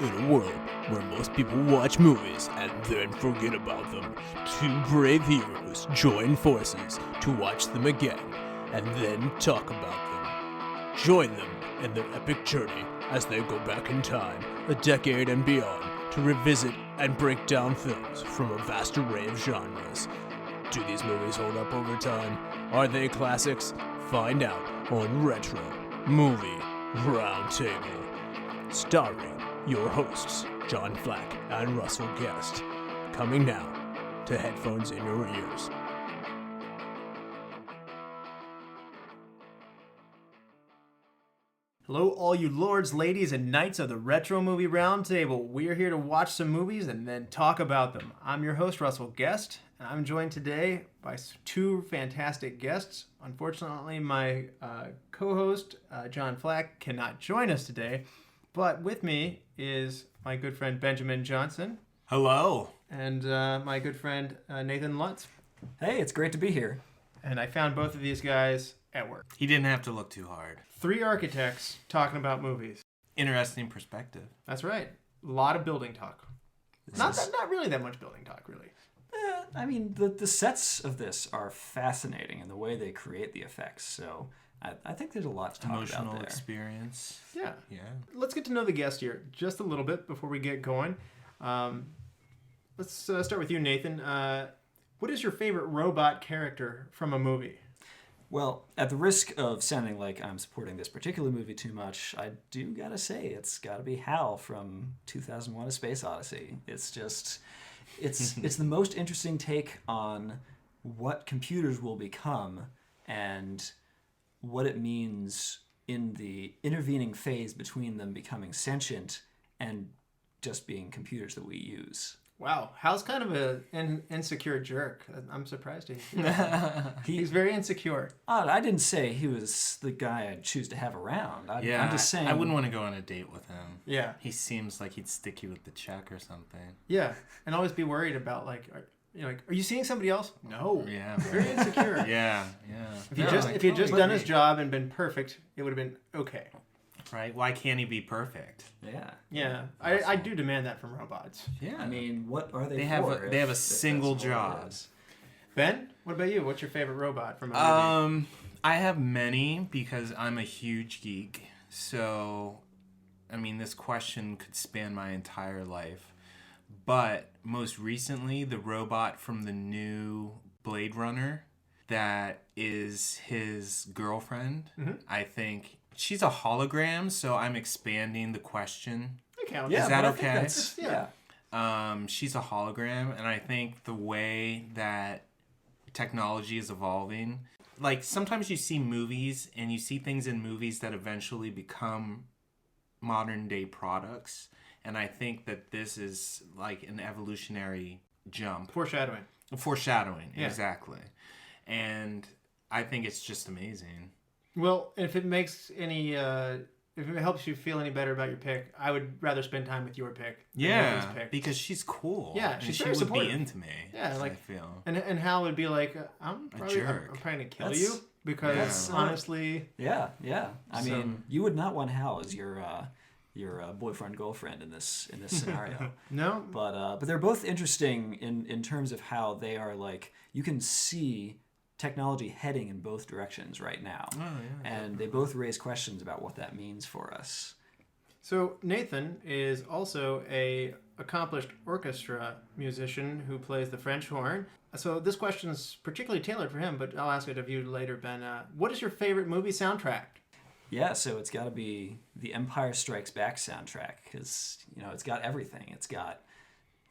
In a world where most people watch movies and then forget about them, two brave heroes join forces to watch them again and then talk about them. Join them in their epic journey as they go back in time, a decade and beyond, to revisit and break down films from a vast array of genres. Do these movies hold up over time? Are they classics? Find out on Retro Movie Roundtable. Starring your hosts, John Flack and Russell Guest. Coming now to headphones in your ears. Hello, all you lords, ladies, and knights of the Retro Movie Roundtable. We are here to watch some movies and then talk about them. I'm your host, Russell Guest, and I'm joined today by two fantastic guests. Unfortunately, my co-host, John Flack, cannot join us today, but with me is my good friend, Benjamin Johnson. Hello. And my good friend, Nathan Lutz. Hey, it's great to be here. And I found both of these guys at work. He didn't have to look too hard. Three architects talking about movies. Interesting perspective. That's right. A lot of building talk. Not really that much building talk, really. I mean, the sets of this are fascinating in the way they create the effects. So I think there's a lot to talk about there. Emotional experience. Yeah. Yeah. Let's get to know the guest here just a little bit before we get going. Let's start with you, Nathan. What is your favorite robot character from a movie? Well, at the risk of sounding like I'm supporting this particular movie too much, I do gotta say it's gotta be Hal from 2001: A Space Odyssey. It's just, it's the most interesting take on what computers will become and what it means in the intervening phase between them becoming sentient and just being computers that we use. Wow, Hal's kind of an insecure jerk. I'm surprised to hear that. He's very insecure. I didn't say he was the guy I'd choose to have around. I'm just saying. I wouldn't want to go on a date with him. Yeah. He seems like he'd stick you with the check or something. Yeah, and always be worried about are you seeing somebody else? No. Yeah. Very insecure. Yeah. If he'd just done his job and been perfect, it would have been okay. Right? Why can't he be perfect? Yeah. Yeah. I do demand that from robots. Yeah. I mean, what are they for? They have a single job. Ben, what about you? What's your favorite robot from a movie? I have many because I'm a huge geek. So, I mean, this question could span my entire life. But most recently, the robot from the new Blade Runner that is his girlfriend, I think. She's a hologram, so I'm expanding the question. That counts. Yeah, is that okay? Yeah. She's a hologram, and I think the way that technology is evolving, like sometimes you see movies and you see things in movies that eventually become modern day products, and I think that this is like an evolutionary jump. Foreshadowing, yeah. Exactly. And I think it's just amazing. Well, if it makes any, if it helps you feel any better about your pick, I would rather spend time with your pick. Yeah, because she's cool. Yeah, she's she very would supportive. be into me. Yeah, I feel. And Hal would be like, I'm jerk. trying to kill you because honestly. Yeah. I mean, you would not want Hal as your boyfriend girlfriend in this scenario. No, but they're both interesting in terms of how they are like you can see technology heading in both directions right now. Oh, yeah, and they both raise questions about what that means for us. So Nathan is also a accomplished orchestra musician who plays the French horn. So this question is particularly tailored for him, but I'll ask it of you later, Ben. What is your favorite movie soundtrack? Yeah, so it's got to be the Empire Strikes Back soundtrack because, it's got everything. It's got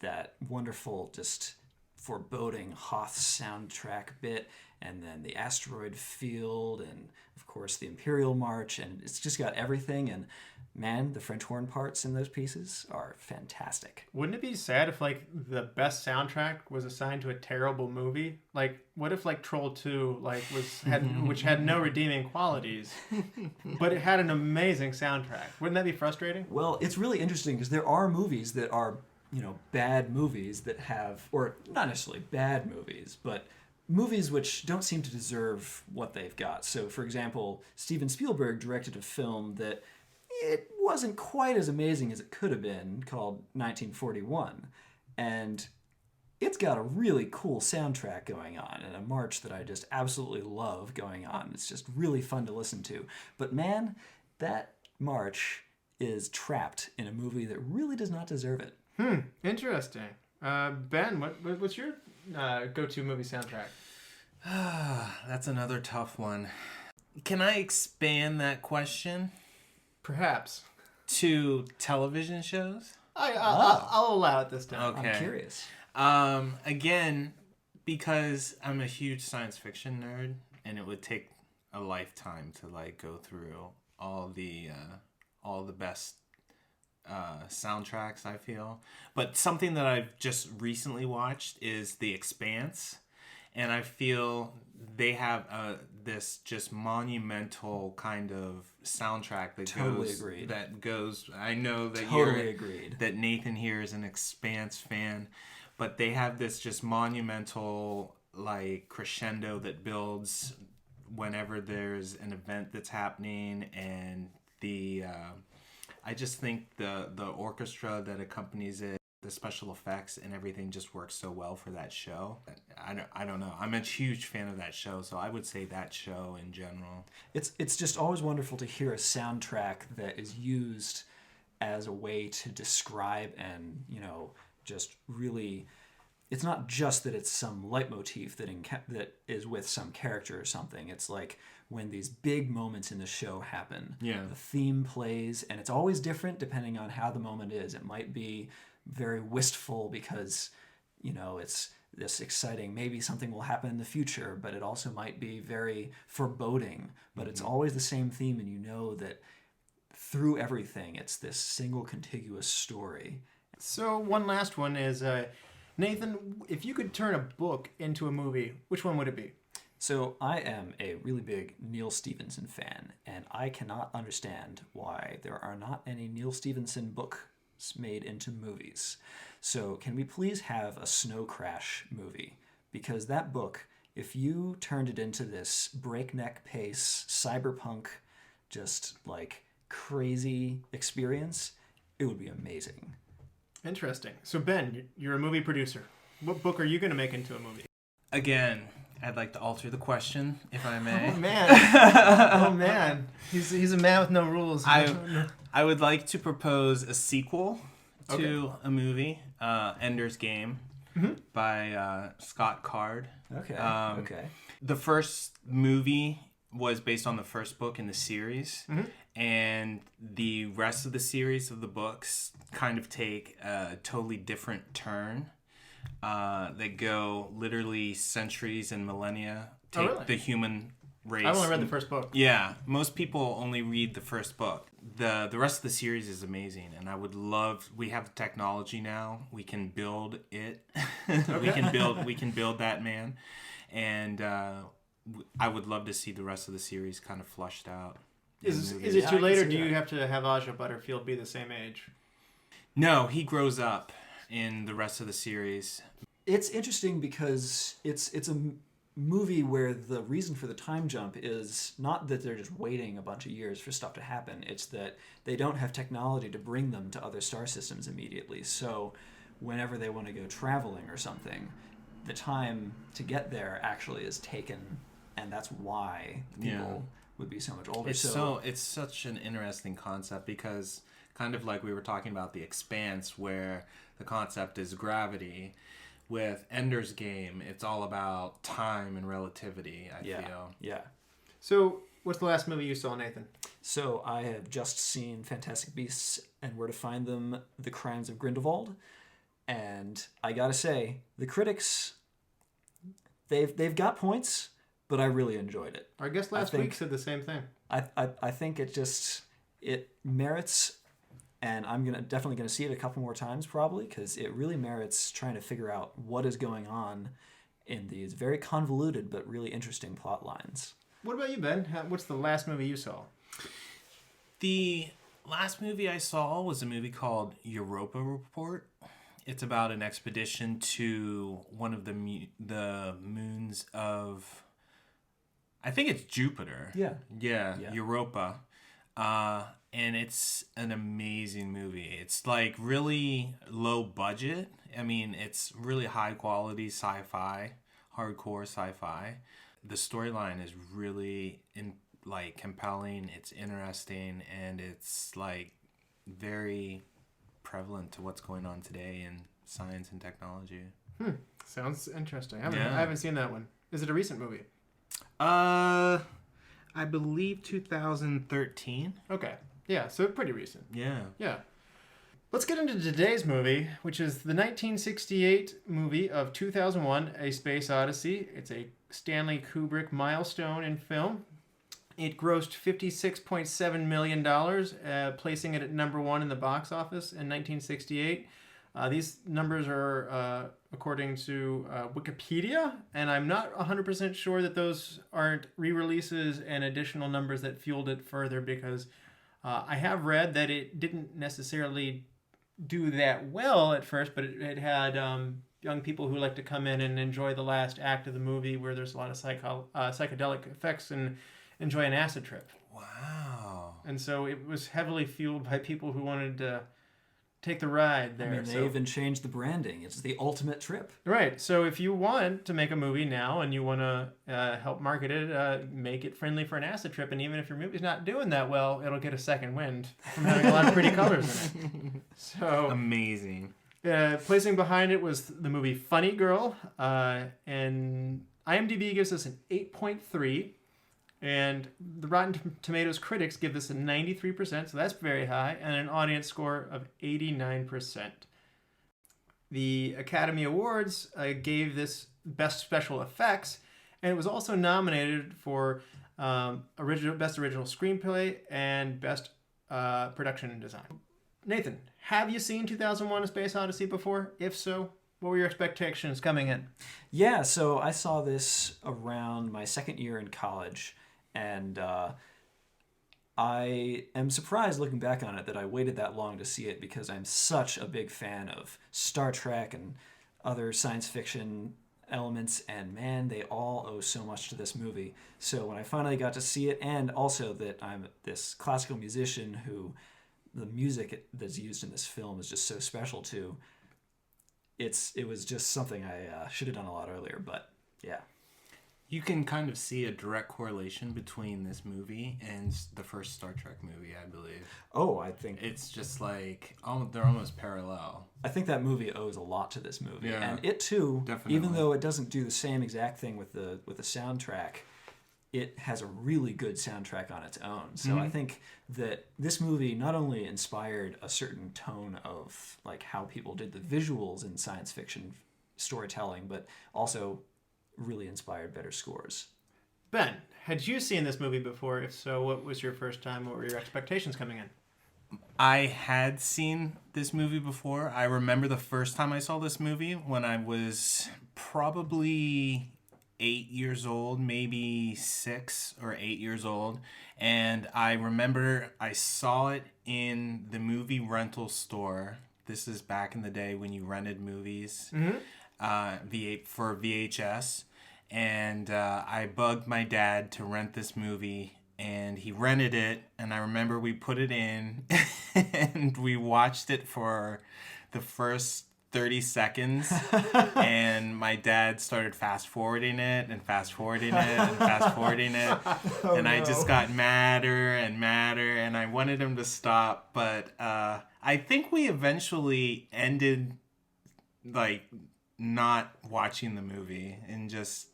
that wonderful, just foreboding Hoth soundtrack bit, and then the asteroid field, and of course the Imperial March, and it's just got everything. And man, the French horn parts in those pieces are fantastic. Wouldn't it be sad if the best soundtrack was assigned to a terrible movie? What if Troll 2 which had no redeeming qualities, but it had an amazing soundtrack? Wouldn't that be frustrating? Well, it's really interesting because there are movies that are bad movies that have, or not necessarily bad movies, but movies which don't seem to deserve what they've got. So, for example, Steven Spielberg directed a film that it wasn't quite as amazing as it could have been, called 1941. And it's got a really cool soundtrack going on and a march that I just absolutely love going on. It's just really fun to listen to. But man, that march is trapped in a movie that really does not deserve it. Interesting. Ben, what's your go-to movie soundtrack? That's another tough one. Can I expand that question Perhaps. to television shows? I'll allow it this time. Okay. I'm curious. Again, because I'm a huge science fiction nerd, and it would take a lifetime to like go through all the best soundtracks, I feel. But something that I've just recently watched is The Expanse, and I feel they have this just monumental kind of soundtrack that goes. I know that that Nathan here is an Expanse fan, but they have this just monumental like crescendo that builds whenever there's an event that's happening, and I just think the orchestra that accompanies it, the special effects and everything just works so well for that show. I don't know. I'm a huge fan of that show, so I would say that show in general. It's just always wonderful to hear a soundtrack that is used as a way to describe and, just really... It's not just that it's some leitmotif that is with some character or something. It's like when these big moments in the show happen, the theme plays, and it's always different depending on how the moment is. It might be very wistful because, it's this exciting, maybe something will happen in the future, but it also might be very foreboding. But it's always the same theme, and you know that through everything, it's this single contiguous story. So one last one is... Nathan, if you could turn a book into a movie, which one would it be? So I am a really big Neil Stephenson fan, and I cannot understand why there are not any Neil Stephenson books made into movies. So can we please have a Snow Crash movie? Because that book, if you turned it into this breakneck pace, cyberpunk, just like crazy experience, it would be amazing. Interesting. So Ben, you're a movie producer. What book are you going to make into a movie? Again, I'd like to alter the question, if I may. Oh man, he's a man with no rules. I would like to propose a sequel to a movie, Ender's Game, by Scott Card. Okay. The first movie was based on the first book in the series, and the rest of the series of the books kind of take a totally different turn. That go literally centuries and millennia. The human race. I've only read the first book. Yeah, most people only read the first book. The rest of the series is amazing, and I would love. We have the technology now. We can build it. We can build that man, and I would love to see the rest of the series kind of flushed out. Is it too late, or do you have to have Aja Butterfield be the same age? No, he grows up in the rest of the series. It's interesting because it's a movie where the reason for the time jump is not that they're just waiting a bunch of years for stuff to happen. It's that they don't have technology to bring them to other star systems immediately. So whenever they want to go traveling or something, the time to get there actually is taken, and that's why people would be so much older. It's such an interesting concept because kind of like we were talking about The Expanse, where the concept is gravity. With Ender's Game, it's all about time and relativity, I feel. Yeah. So, what's the last movie you saw, Nathan? So, I have just seen Fantastic Beasts and Where to Find Them, The Crimes of Grindelwald. And I gotta say, the critics, they've got points, but I really enjoyed it. Our guest last week said the same thing. I think it merits, and I'm definitely gonna see it a couple more times probably, because it really merits trying to figure out what is going on in these very convoluted but really interesting plot lines. What about you, Ben? What's the last movie you saw? The last movie I saw was a movie called Europa Report. It's about an expedition to one of the moons of, I think it's Jupiter. Yeah. Europa. and it's an amazing movie. It's like really low budget. I mean, it's really high quality sci-fi, hardcore sci-fi. The storyline is really compelling. It's interesting, and it's like very prevalent to what's going on today in science and technology. Sounds interesting. I haven't seen that one. Is it a recent movie? I believe 2013. Okay. Yeah, so pretty recent. Yeah. Yeah. Let's get into today's movie, which is the 1968 movie of 2001, A Space Odyssey. It's a Stanley Kubrick milestone in film. It grossed $56.7 million, placing it at number one in the box office in 1968. These numbers are according to Wikipedia, and I'm not 100% sure that those aren't re-releases and additional numbers that fueled it further, because I have read that it didn't necessarily do that well at first, but it had young people who like to come in and enjoy the last act of the movie where there's a lot of psychedelic effects and enjoy an acid trip. Wow. And so it was heavily fueled by people who wanted to take the ride there. I mean, they even changed the branding. It's the ultimate trip. Right. So if you want to make a movie now and you want to help market it, make it friendly for an acid trip. And even if your movie's not doing that well, it'll get a second wind from having a lot of pretty colors in it. So amazing. Placing behind it was the movie Funny Girl. And IMDb gives us an 8.3. And the Rotten Tomatoes critics give this a 93%, so that's very high, and an audience score of 89%. The Academy Awards gave this Best Special Effects, and it was also nominated for Best Original Screenplay and Best Production and Design. Nathan, have you seen 2001: A Space Odyssey before? If so, what were your expectations coming in? Yeah, so I saw this around my second year in college. And I am surprised looking back on it that I waited that long to see it, because I'm such a big fan of Star Trek and other science fiction elements, and man, they all owe so much to this movie. So when I finally got to see it, and also that I'm this classical musician who the music that's used in this film is just so special to, it was just something I should have done a lot earlier, but yeah. You can kind of see a direct correlation between this movie and the first Star Trek movie, I believe. Oh, I think it's just like they're almost parallel. I think that movie owes a lot to this movie, yeah, and it too. Definitely. Even though it doesn't do the same exact thing with the soundtrack, it has a really good soundtrack on its own. So I think that this movie not only inspired a certain tone of like how people did the visuals in science fiction storytelling, but also really inspired better scores. Ben, had you seen this movie before? If so, what was your first time? What were your expectations coming in? I had seen this movie before. I remember the first time I saw this movie when I was probably 8 years old, maybe 6 or 8 years old. And I remember I saw it in the movie rental store. This is back in the day when you rented movies. For VHS, and I bugged my dad to rent this movie, and he rented it, and I remember we put it in, and we watched it for the first 30 seconds, and my dad started fast-forwarding it, and fast-forwarding it, and fast-forwarding it, and I just got madder and madder, and I wanted him to stop, but I think we eventually ended, not watching the movie and just...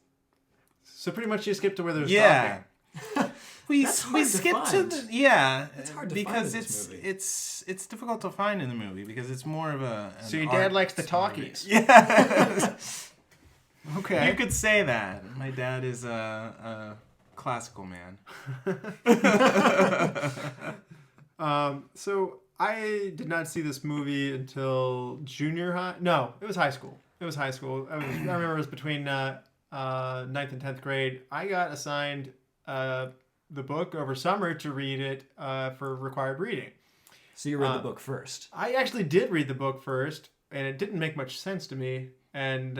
So pretty much you skipped to where there's talking. we hard skipped to to find. it's hard to because find in this movie. it's difficult to find in the movie because it's more of a... So your dad likes the talkies. Yeah. Okay. You could say that. My dad is a classical man. So I did not see this movie until junior high. No, it was high school. I remember it was between 9th and 10th grade. I got assigned the book over summer to read it for required reading. So you read the book first. I actually did read the book first, and it didn't make much sense to me. And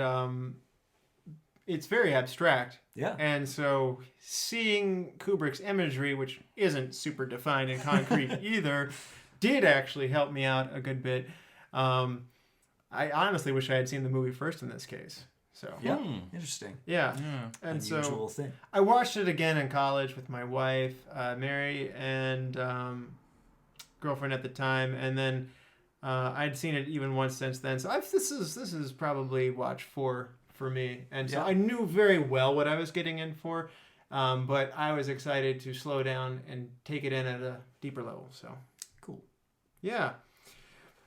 it's very abstract. Yeah. And so seeing Kubrick's imagery, which isn't super defined and concrete either, did actually help me out a good bit. I honestly wish I had seen the movie first in this case. So Yeah. Interesting. yeah. And Unusual so thing. I watched it again in college with my wife, Mary, and girlfriend at the time, and then I'd seen it even once since then. So this is probably watch 4 for me, and so I knew very well what I was getting in for, but I was excited to slow down and take it in at a deeper level. So Cool. yeah.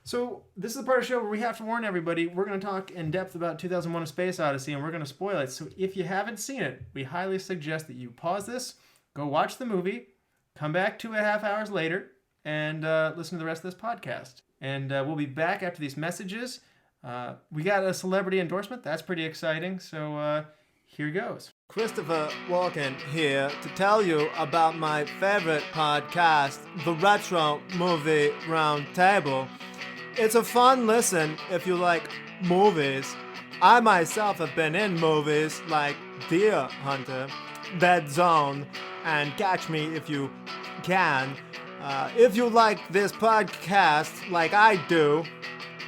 So this is the part of the show where we have to warn everybody. We're going to talk in depth about 2001: A Space Odyssey, and we're going to spoil it. So if you haven't seen it, we highly suggest that you pause this, go watch the movie, come back 2.5 hours later, and listen to the rest of this podcast. And we'll be back after these messages. We got a celebrity endorsement. That's pretty exciting. So here goes. Christopher Walken here to tell you about my favorite podcast, the Retro Movie Roundtable. It's a fun listen if you like movies. I myself have been in movies like Deer Hunter, Dead Zone, and Catch Me If You Can. If you like this podcast like I do,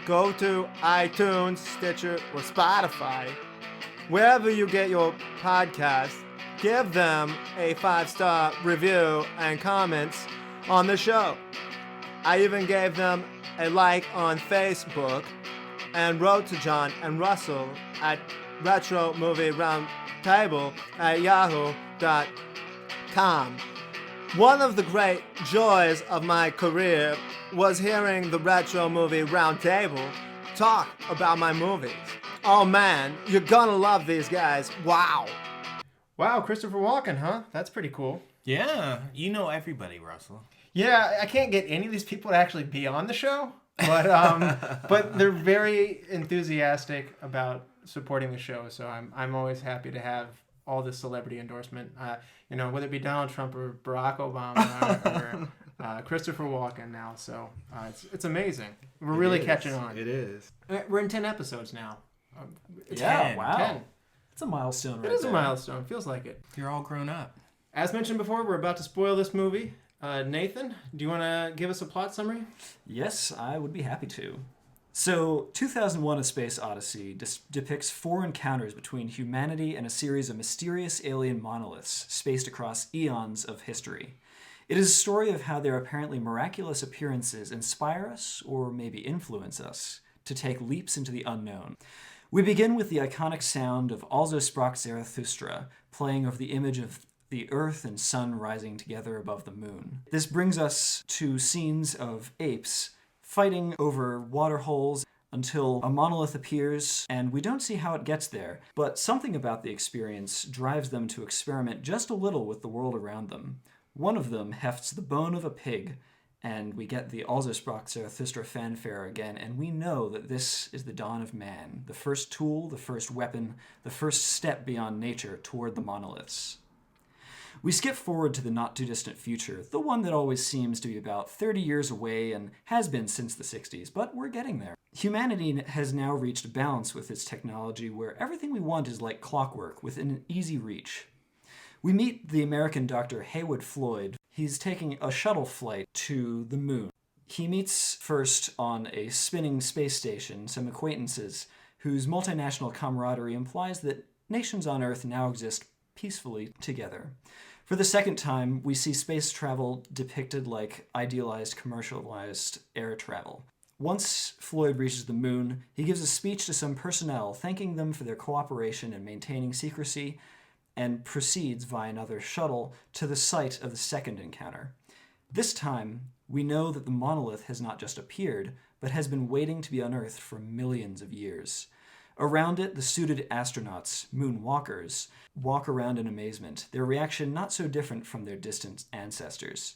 go to iTunes, Stitcher, or Spotify. Wherever you get your podcast, give them a 5-star review and comments on the show. I even gave them a like on Facebook and wrote to John and Russell at Retro Movie Roundtable at yahoo.com. One of the great joys of my career was hearing the Retro Movie Roundtable talk about my movies. Oh man, you're gonna love these guys. Wow. Wow, Christopher Walken, huh? That's pretty cool. Yeah, you know everybody, Russell. Yeah, I can't get any of these people to actually be on the show, but but they're very enthusiastic about supporting the show. So I'm always happy to have all this celebrity endorsement. Whether it be Donald Trump or Barack Obama or Christopher Walken now. So it's amazing. We're really catching on. It is. We're in 10 episodes now. Yeah, 10. wow. 10. It's a milestone right It is there. a milestone. Feels like it. You're all grown up. As mentioned before, we're about to spoil this movie. Nathan, do you want to give us a plot summary? Yes, I would be happy to. So, 2001: A Space Odyssey depicts 4 encounters between humanity and a series of mysterious alien monoliths spaced across eons of history. It is a story of how their apparently miraculous appearances inspire us, or maybe influence us, to take leaps into the unknown. We begin with the iconic sound of Also Sprach Zarathustra playing over the image of the earth and sun rising together above the moon. This brings us to scenes of apes fighting over water holes until a monolith appears, and we don't see how it gets there, but something about the experience drives them to experiment just a little with the world around them. One of them hefts the bone of a pig, and we get the Also Sprach Zarathustra fanfare again, and we know that this is the dawn of man, the first tool, the first weapon, the first step beyond nature toward the monoliths. We skip forward to the not-too-distant future, the one that always seems to be about 30 years away and has been since the 60s, but we're getting there. Humanity has now reached balance with its technology where everything we want is like clockwork, within easy reach. We meet the American Dr. Heywood Floyd. He's taking a shuttle flight to the moon. He meets first on a spinning space station some acquaintances whose multinational camaraderie implies that nations on Earth now exist peacefully together. For the second time, we see space travel depicted like idealized, commercialized air travel. Once Floyd reaches the moon, he gives a speech to some personnel thanking them for their cooperation in maintaining secrecy, and proceeds via another shuttle to the site of the second encounter. This time, we know that the monolith has not just appeared, but has been waiting to be unearthed for millions of years. Around it, the suited astronauts, moonwalkers, walk around in amazement, their reaction not so different from their distant ancestors.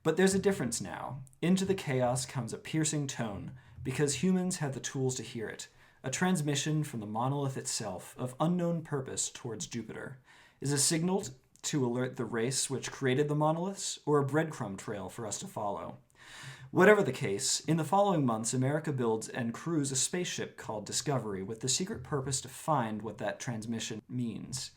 But there's a difference now. Into the chaos comes a piercing tone, because humans have the tools to hear it. A transmission from the monolith itself, of unknown purpose towards Jupiter. Is a signal to alert the race which created the monoliths, or a breadcrumb trail for us to follow? Whatever the case, in the following months, America builds and crews a spaceship called Discovery with the secret purpose to find what that transmission means.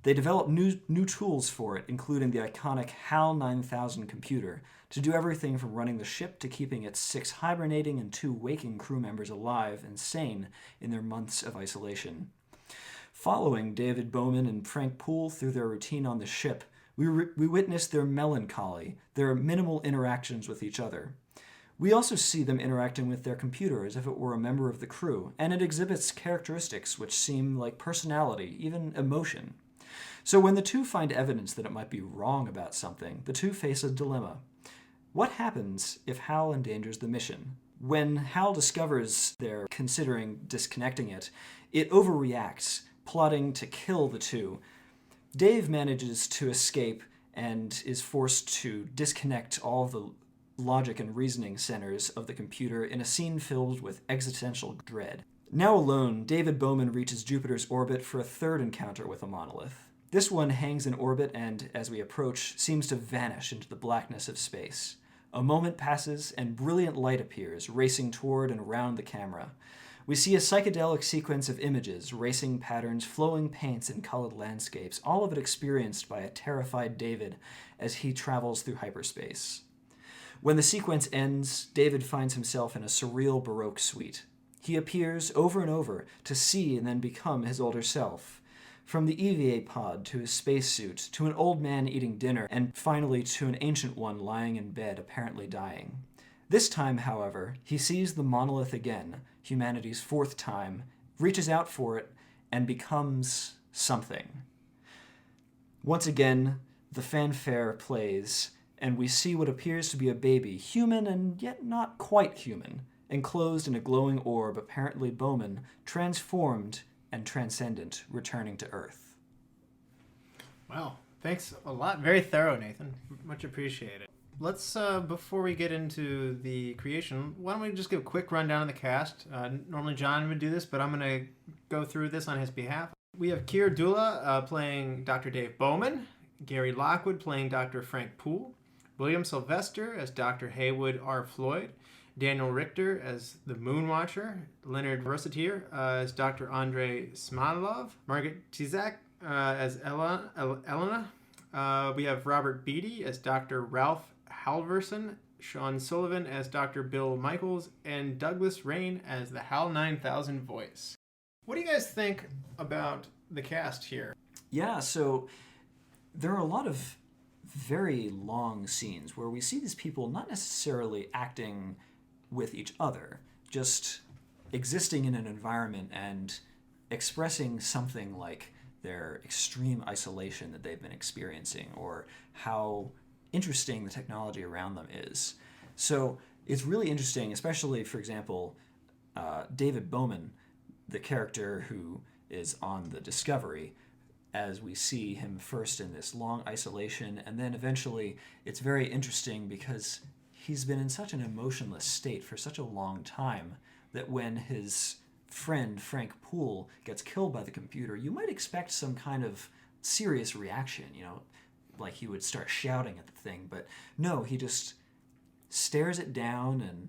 They develop new tools for it, including the iconic HAL 9000 computer, to do everything from running the ship to keeping its 6 hibernating and 2 waking crew members alive and sane in their months of isolation. Following David Bowman and Frank Poole through their routine on the ship, we witness their melancholy, their minimal interactions with each other. We also see them interacting with their computer as if it were a member of the crew, and it exhibits characteristics which seem like personality, even emotion. So when the two find evidence that it might be wrong about something, the two face a dilemma. What happens if Hal endangers the mission? When Hal discovers they're considering disconnecting it, it overreacts, plotting to kill the two. Dave manages to escape and is forced to disconnect all the logic and reasoning centers of the computer in a scene filled with existential dread. Now alone, David Bowman reaches Jupiter's orbit for a third encounter with a monolith. This one hangs in orbit and, as we approach, seems to vanish into the blackness of space. A moment passes and brilliant light appears, racing toward and around the camera. We see a psychedelic sequence of images, racing patterns, flowing paints, and colored landscapes, all of it experienced by a terrified David as he travels through hyperspace. When the sequence ends, David finds himself in a surreal Baroque suite. He appears over and over to see and then become his older self. From the EVA pod to his spacesuit, to an old man eating dinner, and finally to an ancient one lying in bed, apparently dying. This time, however, he sees the monolith again, humanity's fourth time, reaches out for it, and becomes something. Once again, the fanfare plays, and we see what appears to be a baby, human and yet not quite human, enclosed in a glowing orb, apparently Bowman, transformed and transcendent, returning to Earth. Wow, thanks a lot. Very thorough, Nathan. Much appreciated. Let's, before we get into the creation, why don't we just give a quick rundown of the cast? Normally John would do this, but I'm going to go through this on his behalf. We have Keir Dullea playing Dr. Dave Bowman, Gary Lockwood playing Dr. Frank Poole, William Sylvester as Dr. Haywood R. Floyd, Daniel Richter as the Moonwatcher, Leonard Rossiter as Dr. Andrei Smanilov, Margaret Tyzack as Elena. We have Robert Beatty as Dr. Ralph Halverson, Sean Sullivan as Dr. Bill Michaels, and Douglas Rain as the HAL 9000 voice. What do you guys think about the cast here? Yeah, so there are a lot of very long scenes where we see these people not necessarily acting with each other, just existing in an environment and expressing something like their extreme isolation that they've been experiencing or how interesting the technology around them is. So it's really interesting, especially, for example, David Bowman, the character who is on the Discovery, as we see him first in this long isolation, and then eventually it's very interesting because he's been in such an emotionless state for such a long time that when his friend Frank Poole gets killed by the computer, you might expect some kind of serious reaction, like he would start shouting at the thing, but no, he just stares it down and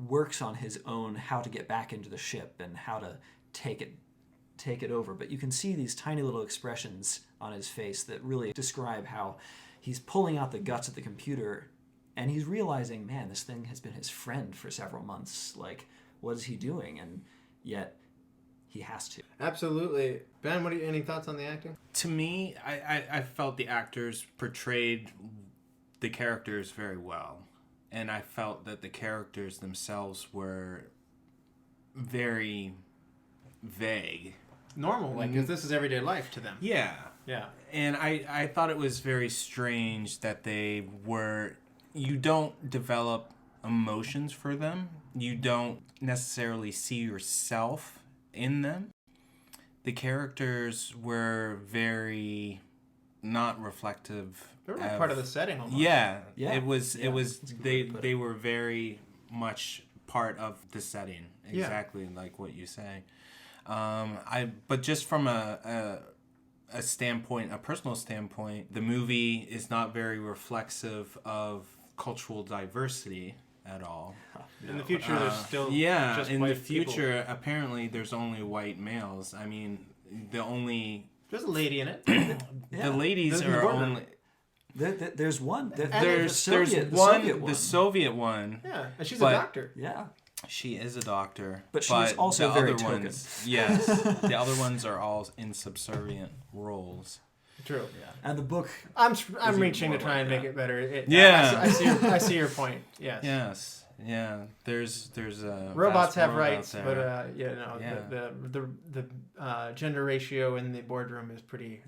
works on his own how to get back into the ship and how to take it over. But you can see these tiny little expressions on his face that really describe how he's pulling out the guts of the computer and he's realizing, man, this thing has been his friend for several months. Like, what is he doing? And yet he has to. Absolutely. Ben, any thoughts on the acting? To me, I felt the actors portrayed the characters very well. And I felt that the characters themselves were very vague. Normal, like, because this is everyday life to them. Yeah. Yeah. And I thought it was very strange that you don't develop emotions for them. You don't necessarily see yourself in them. The characters were very not reflective. They were like part of the setting almost. Yeah. Yeah. They were very much part of the setting. Exactly like what you say. But just from a standpoint, a personal standpoint, the movie is not very reflexive of cultural diversity at all. In the future, there's still just in white the future, people. apparently there's only white males. I mean, the only There's a lady in it. the ladies The are boardroom. only There's one. there's the one Soviet the Soviet one. Yeah, and she's But- a doctor. Yeah. She is a doctor, But she was also the very other token. ones, yes, the other ones are all in subservient roles. True. And the book. I'm even reaching to more try like and make that. it better. Yeah. I see your point. Yes. Yes, yeah. There's a Robots vast have world out rights, there. but Yeah. the gender ratio in the boardroom is pretty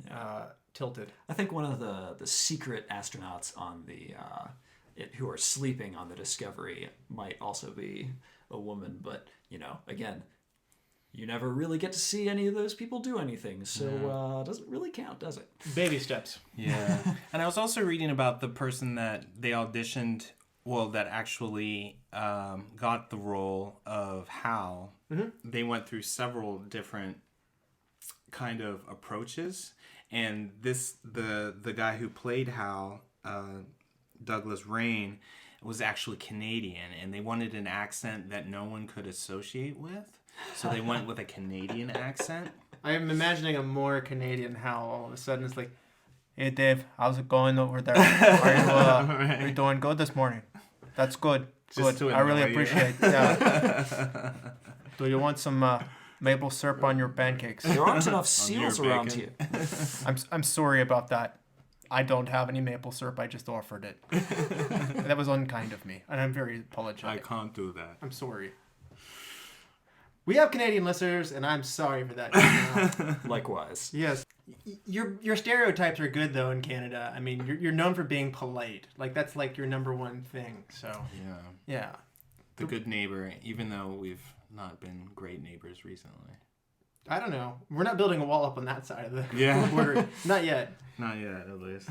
tilted. I think one of the secret astronauts on the who are sleeping on the Discovery might also be a woman, but again, you never really get to see any of those people do anything, so it doesn't really count, does it? Baby steps. Yeah. And I was also reading about the person that they auditioned, that actually got the role of Hal. Mm-hmm. They went through several different kind of approaches, and the guy who played Hal, Douglas Rain, was actually Canadian, and they wanted an accent that no one could associate with, so they went with a Canadian accent. I'm imagining a more Canadian Hal. All of a sudden, it's like, "Hey Dave, how's it going over there? Are you doing good this morning? That's good. Just Good. to I really annoy you. appreciate it. Yeah. Do you want some maple syrup on your pancakes? There aren't enough your seals around bacon. here. I'm sorry about that. I don't have any maple syrup. I just offered it. That was unkind of me, and I'm very I apologetic. can't do that. I'm sorry. We have Canadian listeners, and I'm sorry for that. Likewise. Yes. Your stereotypes are good though in Canada. I mean, you're known for being polite. Like that's like your number one thing. So yeah. The good neighbor, even though we've not been great neighbors recently. I don't know. We're not building a wall up on that side of the Yeah. border. Not yet. Not yet, at least.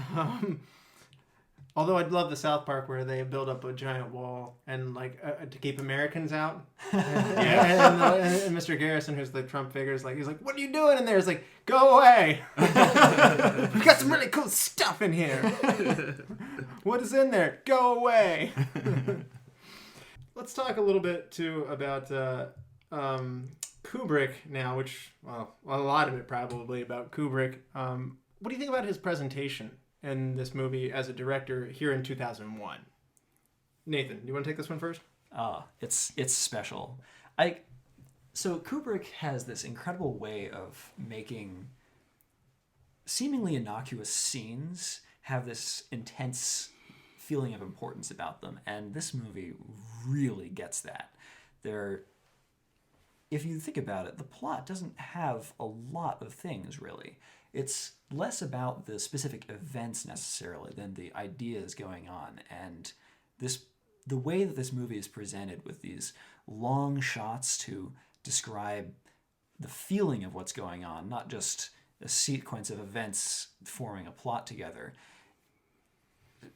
Although I'd love the South Park where they build up a giant wall and to keep Americans out. And Mr. Garrison, who's the Trump figure, is he's like, "What are you doing in there?" It's like, "Go away. We got some really cool stuff in here. What is in there? Go away." Let's talk a little bit too about Kubrick now, which a lot of it probably about Kubrick. What do you think about his presentation in this movie as a director here in 2001? Nathan, do you want to take this one first? It's special. So Kubrick has this incredible way of making seemingly innocuous scenes have this intense feeling of importance about them, and this movie really gets that. If you think about it, the plot doesn't have a lot of things, really. It's less about the specific events necessarily than the ideas going on. And the way that this movie is presented with these long shots to describe the feeling of what's going on, not just a sequence of events forming a plot together,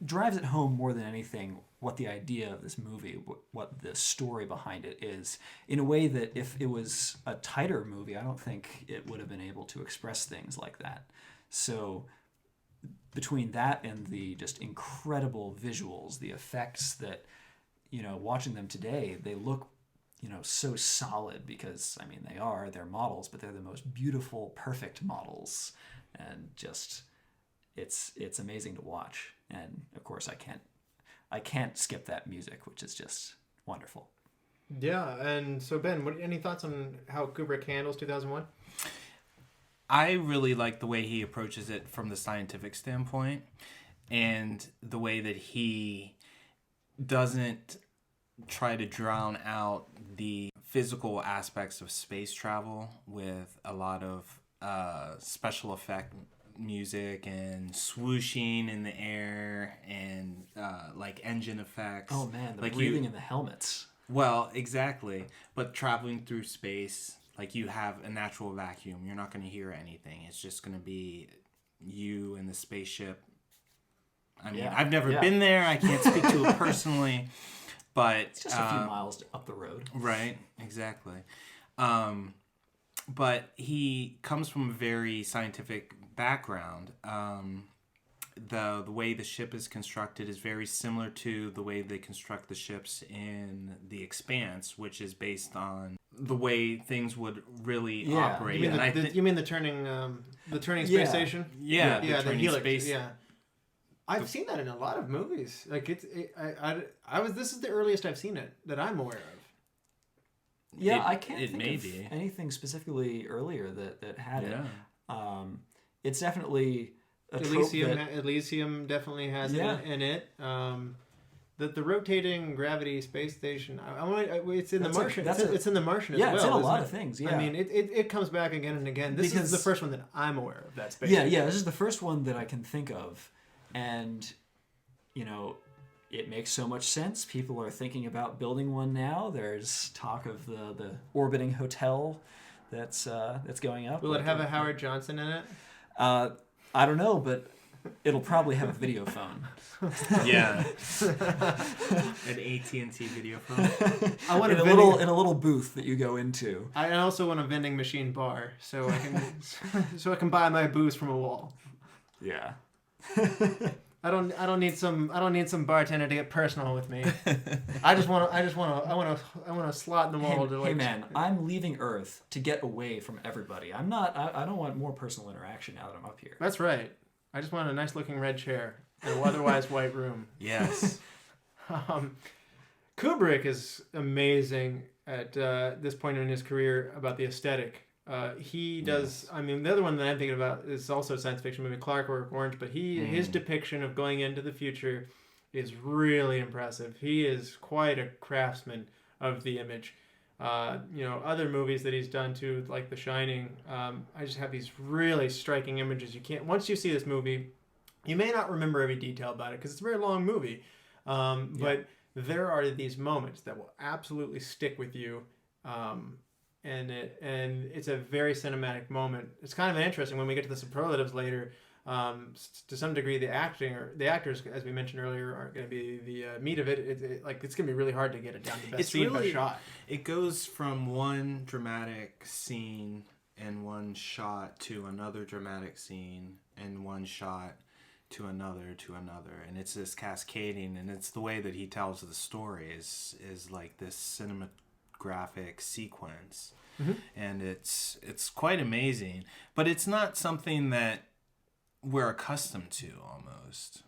drives it home more than anything what the idea of this movie, what the story behind it is, in a way that if it was a tighter movie, I don't think it would have been able to express things like that. So between that and the just incredible visuals, the effects that, watching them today, they look, so solid because, they're models, but they're the most beautiful, perfect models. And just, it's amazing to watch. And of course I can't skip that music, which is just wonderful. Yeah, and so Ben, any thoughts on how Kubrick handles 2001? I really like the way he approaches it from the scientific standpoint, and the way that he doesn't try to drown out the physical aspects of space travel with a lot of special effect music and swooshing in the air and engine effects. Oh man, the breathing in the helmets. Well, exactly. But traveling through space, you have a natural vacuum. You're not going to hear anything. It's just going to be you and the spaceship. I've never been there. I can't speak to it personally, but it's just a few miles up the road. Right, exactly. But he comes from a very scientific background, the way the ship is constructed is very similar to the way they construct the ships in The Expanse, which is based on the way things would really operate. You mean the turning space station? Yeah, the turning helix. space. Yeah, I've seen that in a lot of movies. Like this is the earliest I've seen it that I'm aware of. Yeah, I can't think may of be. anything specifically earlier that had it. It's definitely a trope Elysium definitely has it in it. The rotating gravity space station. It's in The Martian. It's in The Martian as well. Yeah, it's in a lot it? of things. Yeah, I mean, it comes back again and again. This is the first one that I'm aware of. That space. Yeah, this is the first one that I can think of, and it makes so much sense. People are thinking about building one now. There's talk of the orbiting hotel that's going up. Will it have a Howard Johnson in it? I don't know, but it'll probably have a video phone. Yeah, an AT&T video phone. I want in a little booth that you go into. I also want a vending machine bar so I can buy my booze from a wall. Yeah. I don't need some bartender to get personal with me. I want a slot in the wall to like. Hey man, I'm leaving Earth to get away from everybody. I don't want more personal interaction now that I'm up here. That's right. I just want a nice looking red chair in an otherwise white room. Yes. Kubrick is amazing at this point in his career about the aesthetic. He does. I mean, the other one that I'm thinking about is also a science fiction movie, Clockwork Orange. But his depiction of going into the future is really impressive. He is quite a craftsman of the image. Other movies that he's done too, like The Shining. I just have these really striking images. Once you see this movie, you may not remember every detail about it because it's a very long movie. But there are these moments that will absolutely stick with you. And it's a very cinematic moment. It's kind of interesting when we get to the superlatives later. To some degree, the actors, as we mentioned earlier, aren't going to be the meat of it. It's going to be really hard to get it down to best scene by shot. It goes from one dramatic scene and one shot to another dramatic scene and one shot to another, and it's this cascading, and it's the way that he tells the story is like this cinematographic sequence. Mm-hmm. And it's quite amazing, but it's not something that we're accustomed to. Almost,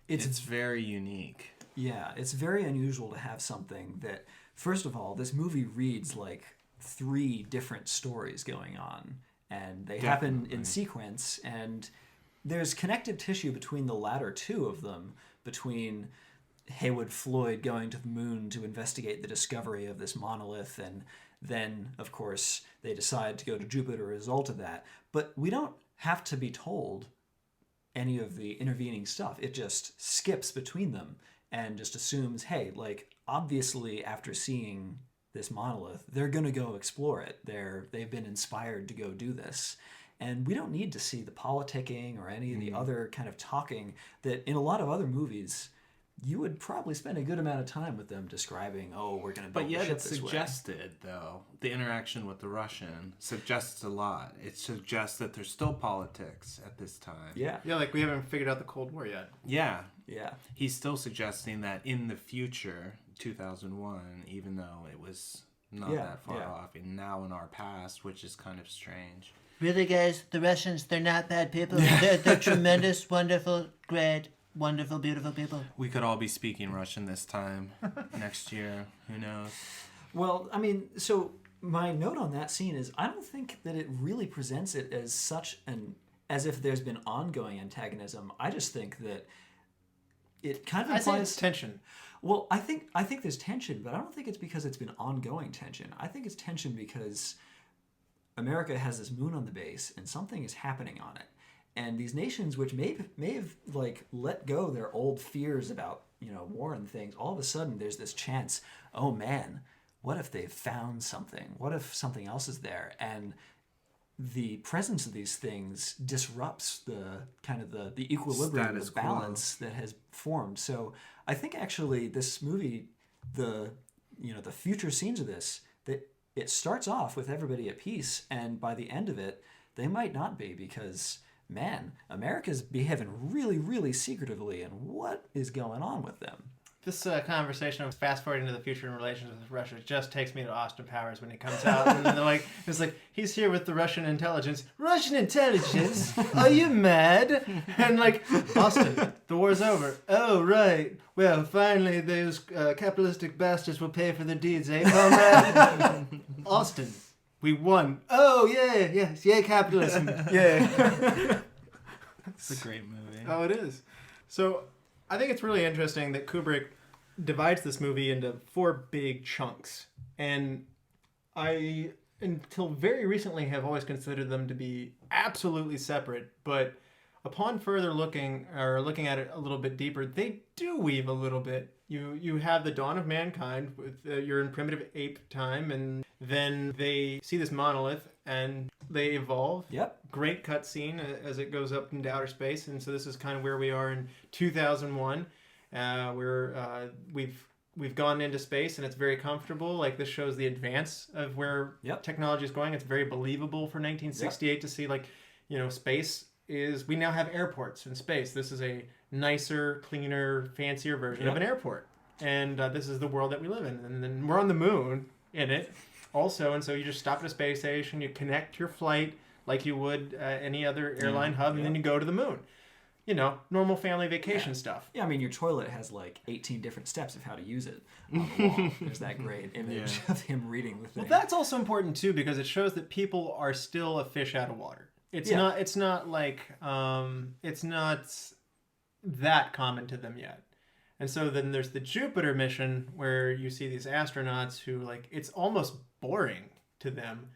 it's very unique. Yeah, it's very unusual to have something that, first of all, this movie reads like 3 different stories going on, and they happen in sequence, and there's connective tissue between the latter 2 of them, between Heywood Floyd going to the moon to investigate the discovery of this monolith, and then, of course, they decide to go to Jupiter as a result of that. But we don't have to be told any of the intervening stuff. It just skips between them and just assumes, hey, like, obviously after seeing this monolith, they're going to go explore it. They've been inspired to go do this. And we don't need to see the politicking or any of the other kind of talking that in a lot of other movies you would probably spend a good amount of time with them describing, we're going to build the ship this way. But yet it's suggested, though. The interaction with the Russian suggests a lot. It suggests that there's still politics at this time. Yeah. Yeah, like we haven't figured out the Cold War yet. Yeah. Yeah. He's still suggesting that in the future, 2001, even though it was not that far off, and now in our past, which is kind of strange. Really, guys? The Russians, they're not bad people. They're tremendous, wonderful, great, wonderful, beautiful people. We could all be speaking Russian this time next year. Who knows? Well, I mean, so my note on that scene is I don't think that it really presents it as such as if there's been ongoing antagonism. I just think that it kind of implies... I think it's tension. Well, I think there's tension, but I don't think it's because it's been ongoing tension. I think it's tension because America has this moon on the base and something is happening on it. And these nations, which may have like let go their old fears about war and things, all of a sudden there's this chance. Oh man, what if they've found something? What if something else is there? And the presence of these things disrupts the kind of the equilibrium, the balance that has formed. So I think actually this movie, the future scenes of this, that it starts off with everybody at peace, and by the end of it, they might not be, because man, America's behaving really, really secretively, and what is going on with them? This conversation of fast forwarding to the future in relations with Russia just takes me to Austin Powers when he comes out, and they're like, it's like he's here with the Russian intelligence. Russian intelligence? Are you mad? And like, Austin, the war's over. Oh right. Well, finally those capitalistic bastards will pay for their deeds, eh, comrade? Austin, we won. Oh yeah, yes, yeah, capitalism, yeah. It's a great movie. Oh, it is. So, I think it's really interesting that Kubrick divides this movie into 4 big chunks. And I, until very recently, have always considered them to be absolutely separate. But upon further looking at it a little bit deeper, they do weave a little bit. You have the dawn of mankind with you're in primitive ape time, and then they see this monolith and they evolve. Yep. Great cutscene as it goes up into outer space, and so this is kind of where we are in 2001. We've gone into space and it's very comfortable. Like, this shows the advance of where technology is going. It's very believable for 1968 to see, like, space is, we now have airports in space. This is a nicer, cleaner, fancier version of an airport. And this is the world that we live in. And then we're on the moon in it also. And so you just stop at a space station, you connect your flight like you would any other airline hub, and then you go to the moon. Normal family vacation stuff. Yeah, I mean, your toilet has like 18 different steps of how to use it on the wall. There's that great image of him reading the thing. Well, that's also important too, because it shows that people are still a fish out of water. It's not that common to them yet. And so then there's the Jupiter mission where you see these astronauts who, like, it's almost boring to them.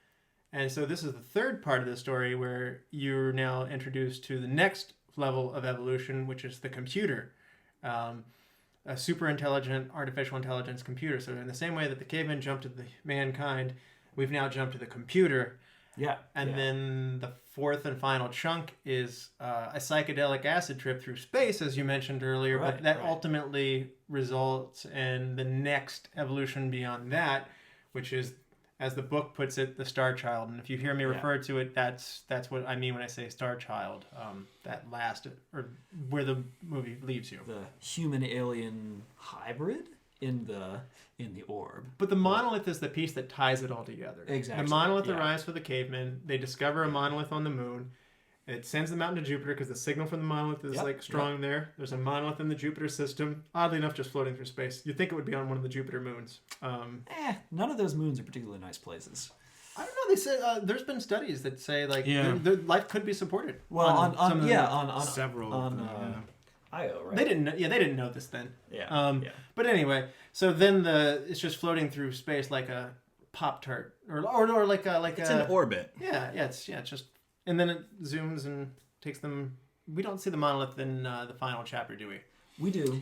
And so this is the third part of the story where you're now introduced to the next level of evolution, which is the computer, a super intelligent artificial intelligence computer. So in the same way that the cavemen jumped to the mankind, we've now jumped to the computer. And then the fourth and final chunk is a psychedelic acid trip through space, as you mentioned earlier, but that ultimately results in the next evolution beyond that, which is, as the book puts it, the Star Child. And if you hear me refer to it, that's what I mean when I say Star Child. That last, or where the movie leaves you. The human-alien hybrid in the orb. But the monolith is the piece that ties it all together. Exactly. The monolith arrives for the cavemen. They discover a monolith on the moon. It sends them out into Jupiter because the signal from the monolith is strong there. There's a monolith in the Jupiter system, oddly enough, just floating through space. You'd think it would be on one of the Jupiter moons. None of those moons are particularly nice places. I don't know. They say there's been studies that say their life could be supported. Well, on several. Io, right? They didn't know this then. Yeah. But anyway, so then it's just floating through space like a Pop-Tart or like it's in orbit. It's just, and then it zooms and takes them. We don't see the monolith in the final chapter, do we? We do.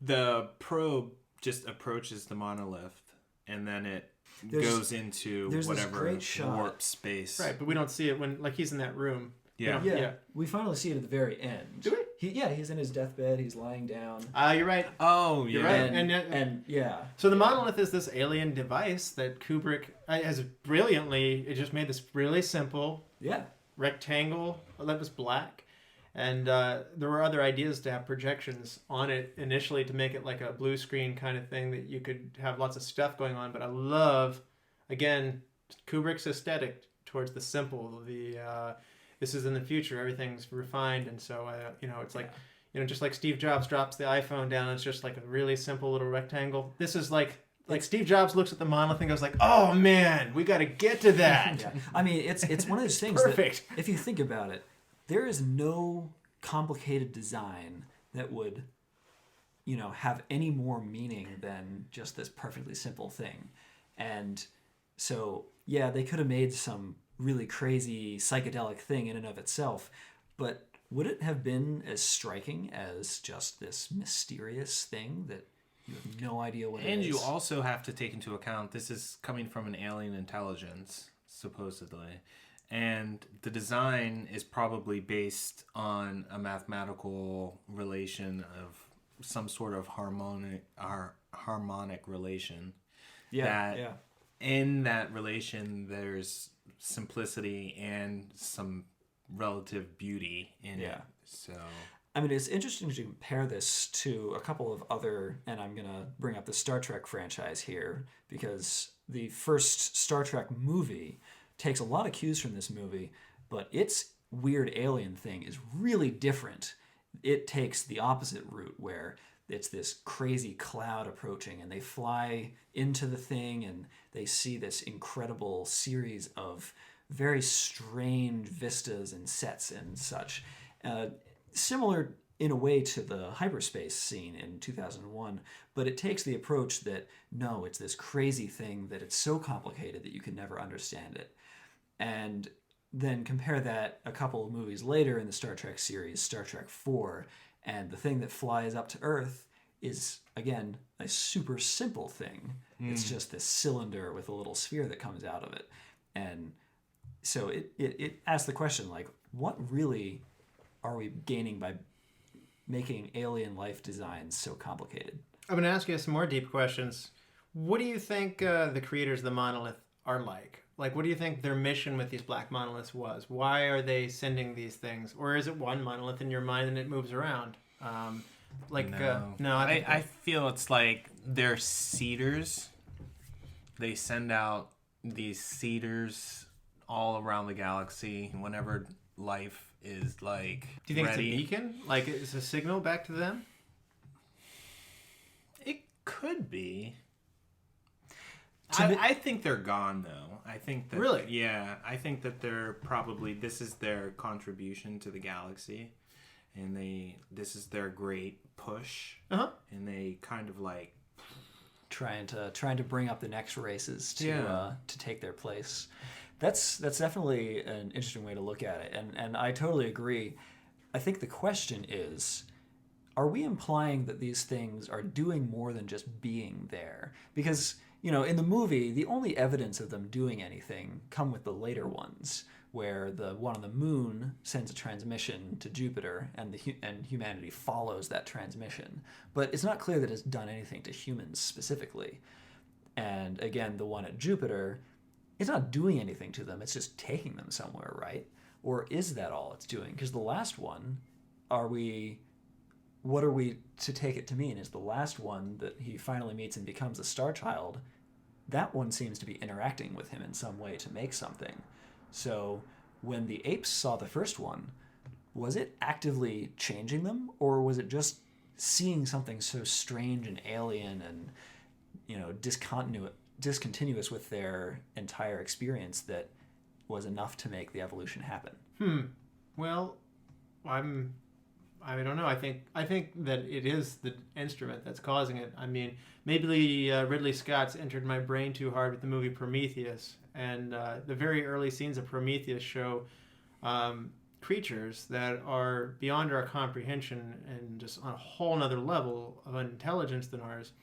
The probe just approaches the monolith, and then it goes into whatever warp space. Right, but we don't see it when, like, he's in that room. Yeah. We finally see it at the very end. Do we? He's in his deathbed. He's lying down. You're right. Oh, you're yeah. right. And So the monolith is this alien device that Kubrick has brilliantly. It just made this really simple rectangle that was black, and there were other ideas to have projections on it initially to make it like a blue screen kind of thing that you could have lots of stuff going on. But I love, again, Kubrick's aesthetic towards the simple. This is in the future. Everything's refined, and so it's like, just like Steve Jobs drops the iPhone down, it's just like a really simple little rectangle. This is like Steve Jobs looks at the monolith and goes like, "Oh man, we got to get to that." I mean, it's one of those things Perfect. that, if you think about it, there is no complicated design that would, have any more meaning than just this perfectly simple thing. And so, they could have made some really crazy psychedelic thing in and of itself, but would it have been as striking as just this mysterious thing that you have no idea what it is? And you also have to take into account this is coming from an alien intelligence, supposedly, and the design is probably based on a mathematical relation of some sort of harmonic relation. In that relation, there's simplicity and some relative beauty in it. So I mean, it's interesting to compare this to a couple of other, and I'm going to bring up the Star Trek franchise here, because the first Star Trek movie takes a lot of cues from this movie, but its weird alien thing is really different. It takes the opposite route, where it's this crazy cloud approaching, and they fly into the thing, and they see this incredible series of very strange vistas and sets and such. Similar in a way to the hyperspace scene in 2001, but it takes the approach that, no, it's this crazy thing that it's so complicated that you can never understand it. And then compare that a couple of movies later in the Star Trek series, Star Trek 4, and the thing that flies up to Earth is, again, a super simple thing. It's just this cylinder with a little sphere that comes out of it. And so it asks the question, like, what really are we gaining by making alien life designs so complicated? I'm going to ask you some more deep questions. What do you think the creators of the monolith are like? Like, what do you think their mission with these black monoliths was? Why are they sending these things? Or is it one monolith in your mind and it moves around? I feel it's like they're seeders. They send out these seeders all around the galaxy whenever life is like. Do you think ready. it's a beacon? Like, it's a signal back to them? It could be. I think they're gone though. I think that really, yeah. I think that they're probably this is their contribution to the galaxy, and this is their great push, and they kind of like trying to bring up the next races to take their place. That's definitely an interesting way to look at it, and I totally agree. I think the question is, are we implying that these things are doing more than just being there? Because, you know, in the movie, the only evidence of them doing anything come with the later ones, where the one on the moon sends a transmission to Jupiter, and humanity follows that transmission. But it's not clear that it's done anything to humans specifically. And again, the one at Jupiter, it's not doing anything to them. It's just taking them somewhere, right? Or is that all it's doing? Because the last one, what are we to take it to mean? Is the last one that he finally meets and becomes a Star Child, that one seems to be interacting with him in some way to make something. So when the apes saw the first one, was it actively changing them, or was it just seeing something so strange and alien and, you know, discontinuous with their entire experience that was enough to make the evolution happen? Well, I don't know. I think that it is the instrument that's causing it. I mean, maybe Ridley Scott's entered my brain too hard with the movie Prometheus, and the very early scenes of Prometheus show creatures that are beyond our comprehension and just on a whole nother level of intelligence than ours,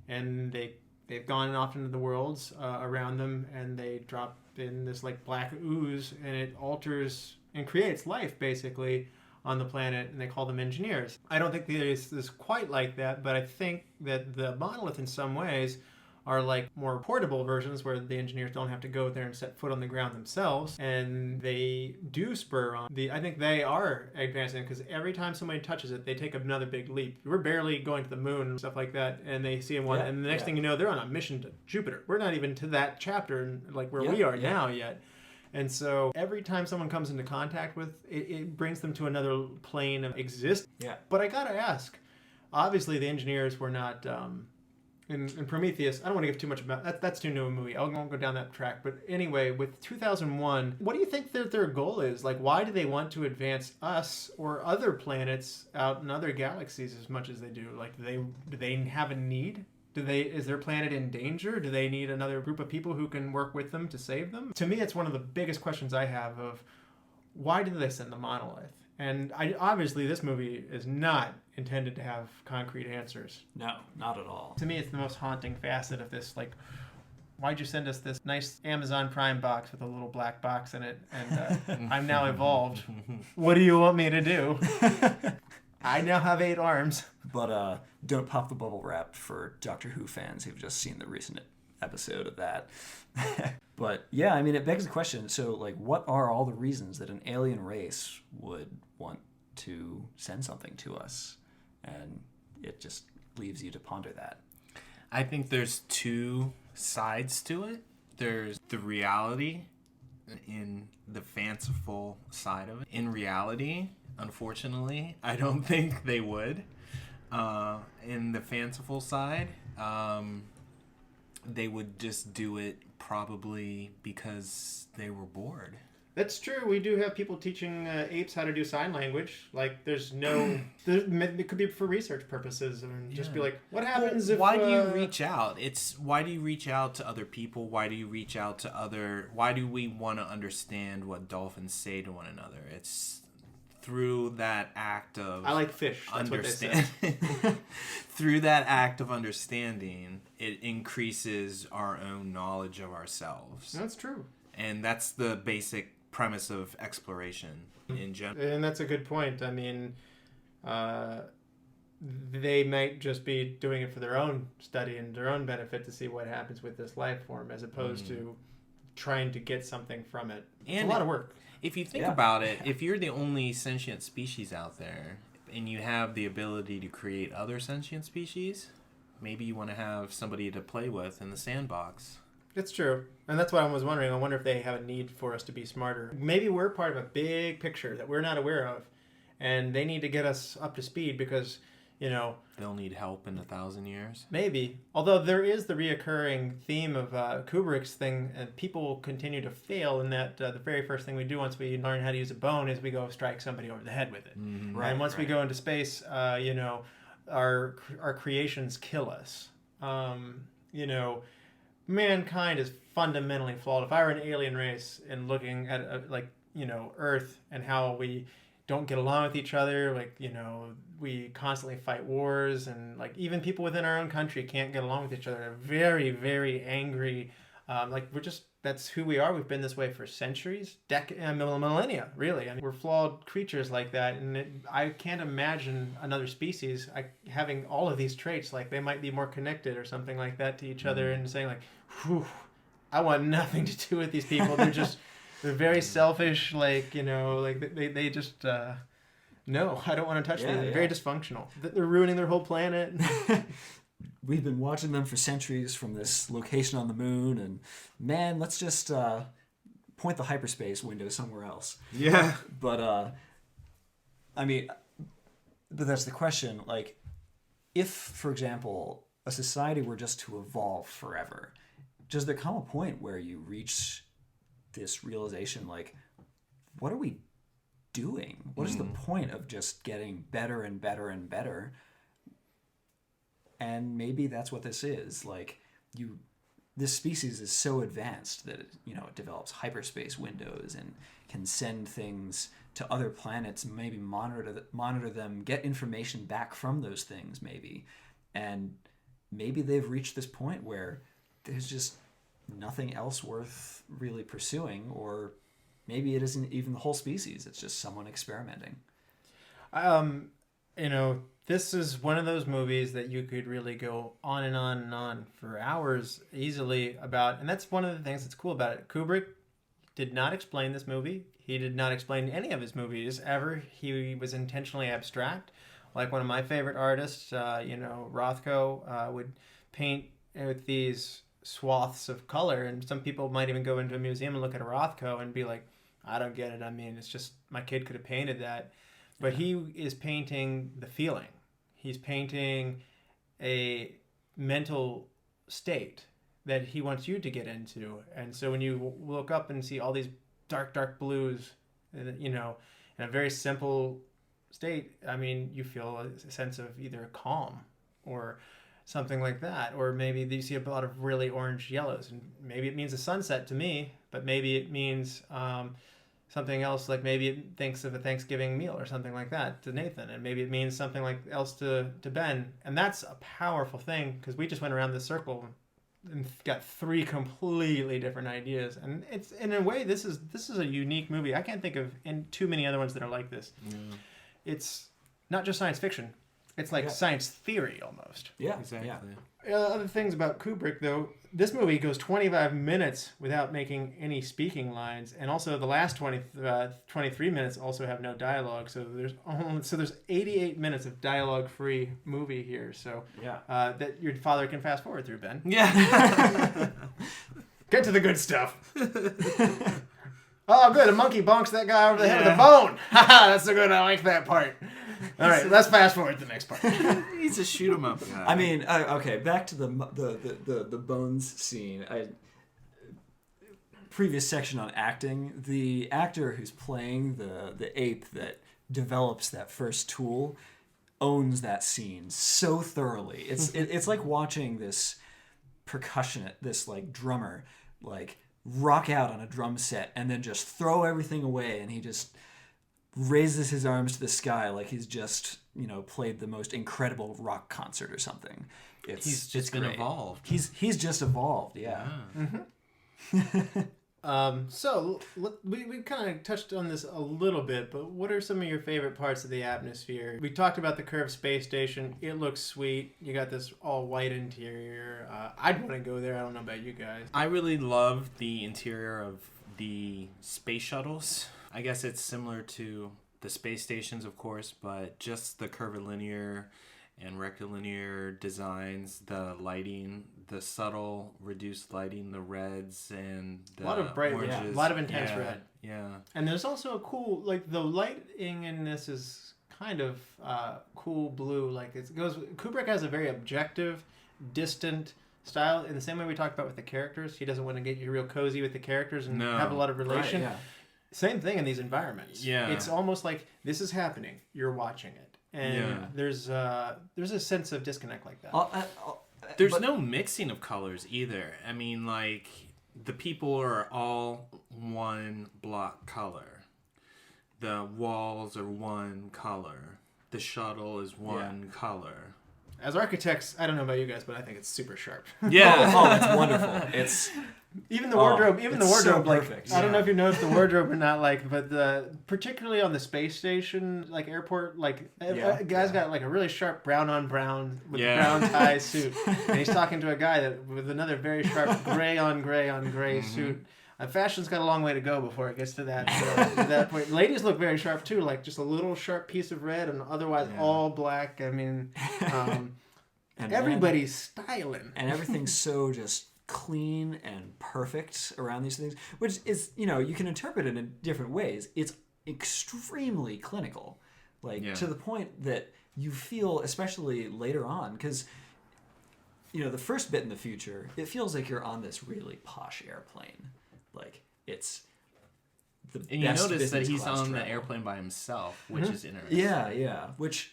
and they've gone off into the worlds around them, and they drop in this like black ooze, and it alters and creates life basically on the planet, and they call them engineers. I don't think this quite like that, but I think that the monolith in some ways are like more portable versions where the engineers don't have to go there and set foot on the ground themselves, and they do spur on I think they are advancing, because every time somebody touches it, they take another big leap. We're barely going to the moon and stuff like that, and they see one, and the next thing you know, they're on a mission to Jupiter. We're not even to that chapter, like where we are now yet. And so every time someone comes into contact with it brings them to another plane of existence. Yeah. But I gotta ask, obviously the engineers were not in Prometheus. I don't want to give too much about that. That's too new a movie. I won't go down that track. But anyway, with 2001, what do you think that their goal is? Like, why do they want to advance us or other planets out in other galaxies as much as they do? Like, do they have a need? Is their planet in danger? Do they need another group of people who can work with them to save them? To me, it's one of the biggest questions I have of why did they send the monolith? And obviously this movie is not intended to have concrete answers. No, not at all. To me, it's the most haunting facet of this. Like, why'd you send us this nice Amazon Prime box with a little black box in it? And I'm now evolved. What do you want me to do? I now have 8 arms. But don't pop the bubble wrap for Doctor Who fans who've just seen the recent episode of that. But yeah, I mean, it begs the question. So, like, what are all the reasons that an alien race would want to send something to us? And it just leaves you to ponder that. I think there's two sides to it. There's the reality in the fanciful side of it. In reality, unfortunately, I don't think they would. In the fanciful side, they would just do it probably because they were bored. That's true. We do have people teaching apes how to do sign language. Like, there's no... it could be for research purposes. And just be like, what happens if... Why do you reach out? Why do you reach out to other people? Why do you reach out to other... Why do we want to understand what dolphins say to one another? It's through that act of... I like fish. That's what they say. Through that act of understanding, it increases our own knowledge of ourselves. That's true. And that's the basic premise of exploration in general. And that's a good point. I mean, they might just be doing it for their own study and their own benefit to see what happens with this life form, as opposed to trying to get something from it. It's a lot of work. If you think about it, if you're the only sentient species out there and you have the ability to create other sentient species, maybe you want to have somebody to play with in the sandbox. It's true. And that's what I was wondering. I wonder if they have a need for us to be smarter. Maybe we're part of a big picture that we're not aware of, and they need to get us up to speed because, you know... They'll need help in 1,000 years. Maybe. Although there is the reoccurring theme of Kubrick's thing, and people continue to fail in that the very first thing we do once we learn how to use a bone is we go strike somebody over the head with it. Mm-hmm. Right, and once we go into space, you know, our creations kill us. You know... Mankind is fundamentally flawed. If I were an alien race and looking at like, you know, Earth and how we don't get along with each other, like, you know, we constantly fight wars, and like even people within our own country can't get along with each other. They're very, very angry. Like that's who we are. We've been this way for centuries, millennia, really. I mean, we're flawed creatures like that, and I can't imagine another species having all of these traits. Like they might be more connected or something like that to each other, and saying like, "Whew, I want nothing to do with these people. They're very selfish. Like, you know, like they just no, I don't want to touch them. They're very dysfunctional. They're ruining their whole planet." We've been watching them for centuries from this location on the moon, and man, let's just point the hyperspace window somewhere else. Yeah. But, I mean, but that's the question. Like, if, for example, a society were just to evolve forever, does there come a point where you reach this realization, like, what are we doing? What is the point of just getting better and better and better? And maybe that's what this is. Like, this species is so advanced that it develops hyperspace windows and can send things to other planets, maybe monitor them, get information back from those things, maybe. And maybe they've reached this point where there's just nothing else worth really pursuing, or maybe it isn't even the whole species. It's just someone experimenting. You know, this is one of those movies that you could really go on and on and on for hours easily about. And that's one of the things that's cool about it. Kubrick did not explain this movie. He did not explain any of his movies ever. He was intentionally abstract. Like one of my favorite artists, Rothko, would paint with these swaths of color. And some people might even go into a museum and look at a Rothko and be like, I don't get it. I mean, it's just my kid could have painted that. But he is painting the feeling. He's painting a mental state that he wants you to get into. And so when you look up and see all these dark, dark blues, you know, in a very simple state, I mean, you feel a sense of either calm or something like that. Or maybe you see a lot of really orange yellows. And maybe it means a sunset to me, but maybe it means... something else, like maybe it thinks of a Thanksgiving meal or something like that to Nathan, and maybe it means something like else to Ben, and that's a powerful thing because we just went around this circle and got three completely different ideas, and it's in a way this is a unique movie. I can't think of too many other ones that are like this. It's not just science fiction; it's like science theory almost. Yeah, exactly. Yeah. Other things about Kubrick, though, this movie goes 25 minutes without making any speaking lines, and also the last 23 minutes also have no dialogue. So there's 88 minutes of dialogue-free movie here. So that your father can fast forward through, Ben. Yeah. Get to the good stuff. Oh, good. A monkey bonks that guy over the head with a bone. Haha, that's so good. I like that part. All right, let's fast forward to the next part. He's a shoot 'em up guy. I mean, okay, back to the bones scene. Previous section on acting. The actor who's playing the ape that develops that first tool owns that scene so thoroughly. It's like watching this percussionist, this like drummer, like rock out on a drum set and then just throw everything away, and he just raises his arms to the sky like he's just, played the most incredible rock concert or something. He's just been evolved. He's just evolved, yeah. So we kind of touched on this a little bit, but what are some of your favorite parts of the atmosphere? We talked about the curved space station. It looks sweet. You got this all white interior. I'd want to go there. I don't know about you guys. I really love the interior of the space shuttles. I guess it's similar to the space stations, of course, but just the curvilinear and rectilinear designs, the lighting, the subtle reduced lighting, the reds and the a lot of bright oranges. red, a lot of intense red. Yeah. And there's also a cool, like the lighting in this is kind of cool blue. Like Kubrick has a very objective, distant style in the same way we talked about with the characters. He doesn't want to get you real cozy with the characters and have a lot of relation. Right, yeah. Same thing in these environments. Yeah. It's almost like this is happening. You're watching it. And there's a sense of disconnect like that. There's no mixing of colors either. I mean, like, the people are all one block color. The walls are one color. The shuttle is one color. As architects, I don't know about you guys, but I think it's super sharp. Yeah. Oh, it's wonderful. It's even the wardrobe, so like perfect. I don't know if you noticed the wardrobe or not, like, but particularly on the space station, like airport, like guy's got like a really sharp brown on brown with a brown tie suit, and he's talking to a guy with another very sharp gray on gray suit. Fashion's got a long way to go before it gets to that point. Ladies look very sharp too, like just a little sharp piece of red and otherwise all black. I mean, and everybody's styling. And everything's so just clean and perfect around these things, which is, you can interpret it in different ways. It's extremely clinical, to the point that you feel, especially later on, because, the first bit in the future, it feels like you're on this really posh airplane. Like, it's the best. And you notice that he's business-class on the travel. airplane by himself, which is interesting. Yeah. Which,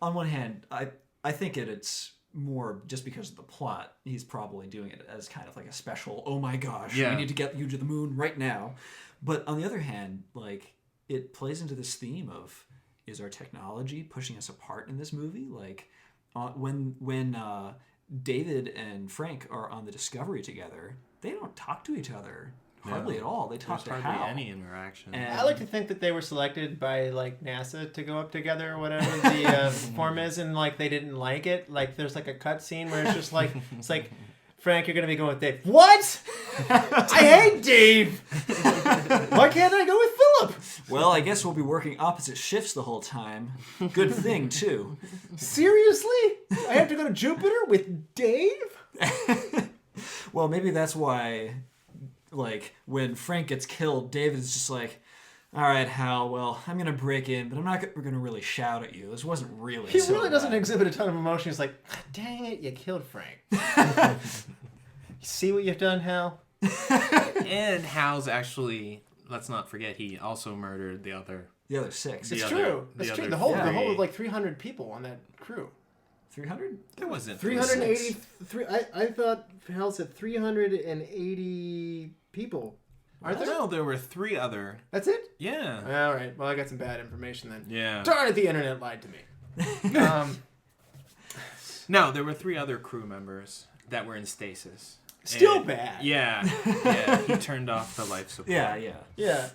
on one hand, I think it's more just because of the plot. He's probably doing it as kind of like a special, oh my gosh, we need to get you to the moon right now. But on the other hand, like, it plays into this theme of, is our technology pushing us apart in this movie? Like, when David and Frank are on the Discovery together, they don't talk to each other hardly at all. They talk to hardly Hal. any interaction. And I like to think that they were selected by like NASA to go up together or whatever the form is, and like they didn't like it. Like there's like a cut scene where it's just like it's like, Frank, you're gonna be going with Dave. What? I hate Dave. Why can't I go with Philip? Well, I guess we'll be working opposite shifts the whole time. Good thing too. Seriously? I have to go to Jupiter with Dave? Well, maybe that's why, like, when Frank gets killed, David's just like, all right, Hal, well, I'm going to break in, but I'm not going to really shout at you. This wasn't really He so really doesn't bad. exhibit a ton of emotion. He's like, dang it, you killed Frank. See what you've done, Hal? And Hal's actually, let's not forget, he also murdered the other. The other six. It's The true. other- It's the true. other The whole three. like 300 people on that crew. 300? There wasn't 383. I thought Hal said 380 people. Are there? No, there were 3 other. That's it? Yeah. All right. Well, I got some bad information then. Yeah. Darn it, the internet lied to me. No, there were 3 other crew members that were in stasis. Still And- bad. Yeah. He turned off the life support. Yeah. Yeah.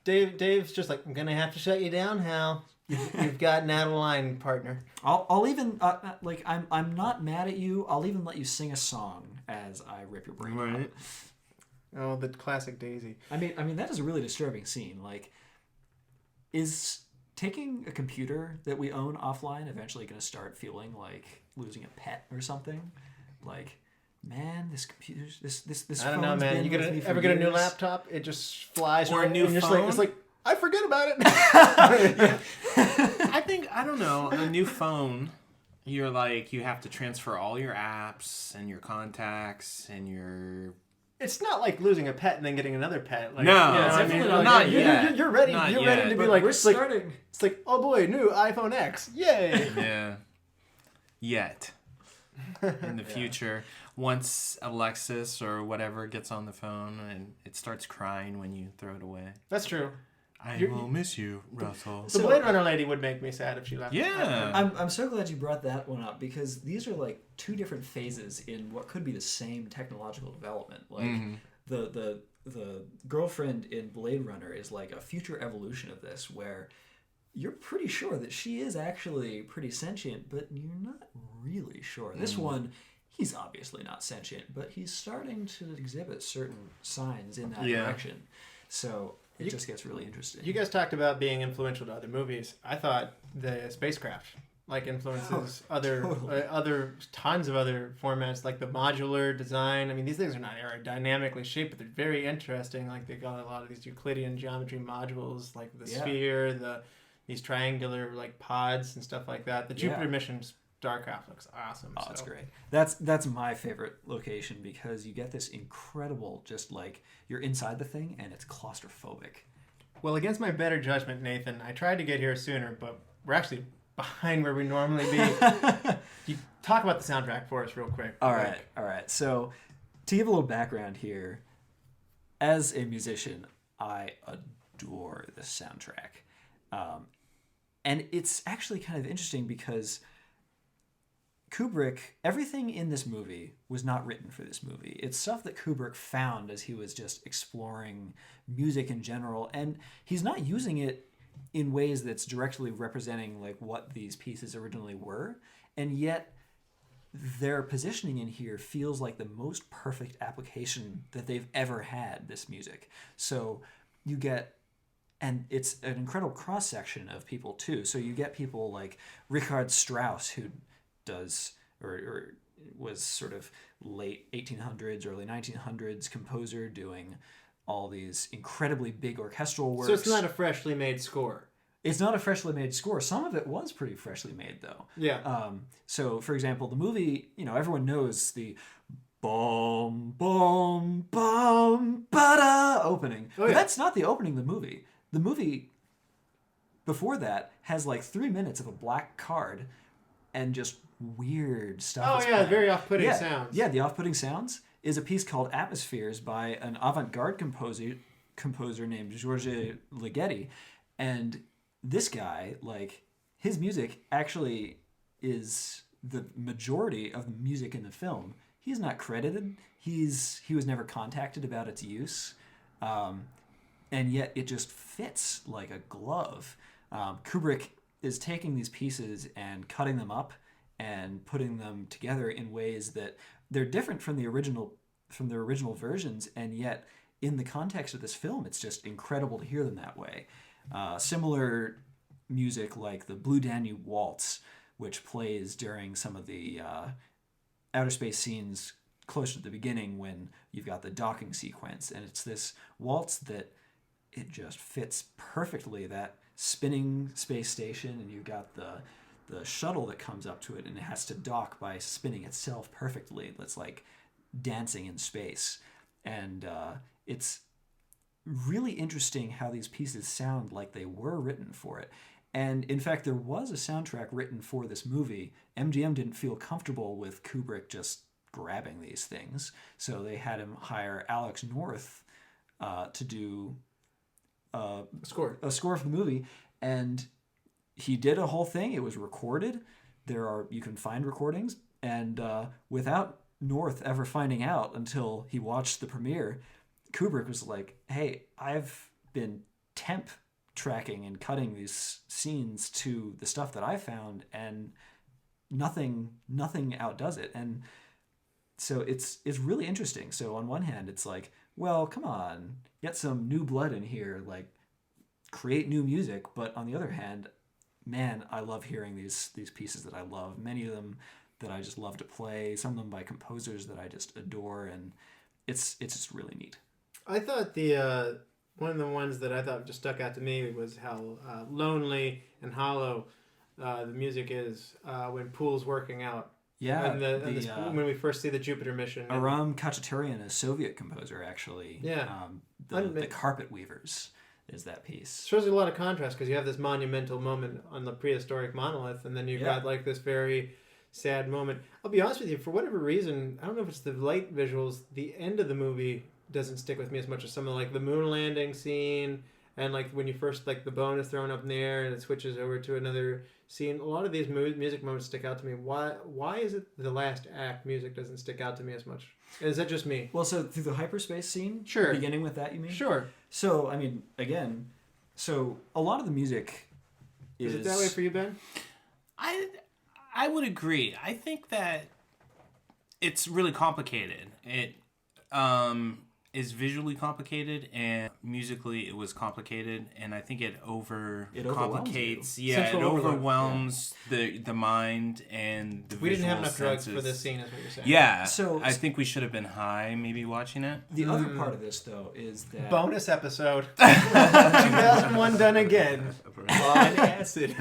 Dave's just like, I'm gonna have to shut you down, Hal. You've gotten out of line, partner. I'll even like I'm not mad at you. I'll even let you sing a song as I rip your brain out. Oh, the classic Daisy. I mean that is a really disturbing scene. Like, is taking a computer that we own offline eventually going to start feeling like losing a pet or something? Like, man, this computer, this I don't know, phone's man. been You with me for ever get a new years. laptop? It just flies. Or a right- new and you're just phone? It's like I forget about it. I don't know, a new phone, you're like, you have to transfer all your apps and your contacts and your... It's not like losing a pet and then getting another pet. Like, No, you know, it's I mean, definitely like, not you're, yet. You're ready. Not You're yet. ready to be But like, we're it's like, starting. it's like, oh boy, new iPhone X, yay! Yeah. Yet. In the future, once Alexis or whatever gets on the phone and it starts crying when you throw it away. That's true. I You're- will miss you, Russell. The So- Blade Runner lady would make me sad if she left. Yeah. I'm so glad you brought that one up, because these are like two different phases in what could be the same technological development. Like the girlfriend in Blade Runner is like a future evolution of this, where you're pretty sure that she is actually pretty sentient, but you're not really sure. This one, he's obviously not sentient, but he's starting to exhibit certain signs in that direction. So it just gets really interesting. You guys talked about being influential to other movies. I thought the spacecraft like influences other tons of other formats, like the modular design. I mean, these things are not aerodynamically shaped, but they're very interesting. Like they got a lot of these Euclidean geometry modules, like the sphere, these triangular like pods and stuff like that. The Jupiter mission's Starcraft looks awesome. Oh, it's great. That's my favorite location, because you get this incredible, just like you're inside the thing and it's claustrophobic. Well, against my better judgment, Nathan, I tried to get here sooner, but we're actually behind where we normally be. You talk about the soundtrack for us real quick. All right. So, to give a little background here, as a musician, I adore the soundtrack. And it's actually kind of interesting because Kubrick, everything in this movie was not written for this movie. It's stuff that Kubrick found as he was just exploring music in general, and he's not using it in ways that's directly representing like what these pieces originally were, and yet their positioning in here feels like the most perfect application that they've ever had, this music. So you get, and it's an incredible cross-section of people too. So you get people like Richard Strauss, who does or was sort of late 1800s, early 1900s composer doing all these incredibly big orchestral works. So it's not a freshly made score. It's not a freshly made score. Some of it was pretty freshly made, though. Yeah. So, for example, the movie, everyone knows the bum, bum, bum, ba-da opening. Oh, But yeah. that's not the opening of the movie. The movie before that has like 3 minutes of a black card and just weird stuff. Oh, is yeah, playing. very off-putting sounds. Yeah, the off-putting sounds is a piece called Atmospheres by an avant-garde composer named Georges Ligeti. And this guy, like, his music actually is the majority of the music in the film. He's not credited. He was never contacted about its use. And yet it just fits like a glove. Kubrick is taking these pieces and cutting them up and putting them together in ways that they're different from the original versions, and yet in the context of this film, it's just incredible to hear them that way. Similar music like the Blue Danube Waltz, which plays during some of the outer space scenes closer to the beginning when you've got the docking sequence, and it's this waltz that it just fits perfectly, that spinning space station, and you've got the shuttle that comes up to it and it has to dock by spinning itself perfectly. That's like dancing in space. And it's really interesting how these pieces sound like they were written for it. And in fact, there was a soundtrack written for this movie. MGM didn't feel comfortable with Kubrick just grabbing these things, so they had him hire Alex North to do a score for the movie, and he did a whole thing. It was recorded. You can find recordings, and without North ever finding out until he watched the premiere, Kubrick was like, "Hey, I've been temp backtracking and cutting these scenes to the stuff that I found, and nothing outdoes it. And so it's really interesting. So on one hand, it's like, well, come on, get some new blood in here, like create new music. But on the other hand, man, I love hearing these pieces that I love. Many of them that I just love to play. Some of them by composers that I just adore, and it's just really neat. I thought the one of the ones that I thought just stuck out to me was how lonely and hollow the music is when Poole's working out. Yeah, and when we first see the Jupiter mission. Aram Khachaturian, a Soviet composer, actually. Yeah. The Carpet Weavers is that piece. Shows a lot of contrast because you have this monumental moment on the prehistoric monolith, and then you've got like this very sad moment. I'll be honest with you, for whatever reason, I don't know if it's the light visuals, the end of the movie doesn't stick with me as much as some of like the moon landing scene, and like when you first, like the bone is thrown up in the air and it switches over to another scene. A lot of these music moments stick out to me. Why is it the last act music doesn't stick out to me as much? Is that just me? Well, so through the hyperspace scene, sure, beginning with that, you mean? Sure. So I mean, again, so a lot of the music is it that way for you, Ben? I would agree. I think that it's really complicated. It is visually complicated, and musically it was complicated, and I think it complicates. Yeah, Central it overwhelms the mind and the We didn't have enough visual drugs senses. for this scene, is what you're saying. Yeah, So- I think we should have been high maybe watching it. the other part of this, though, is that Bonus episode. 2001 done again. On acid.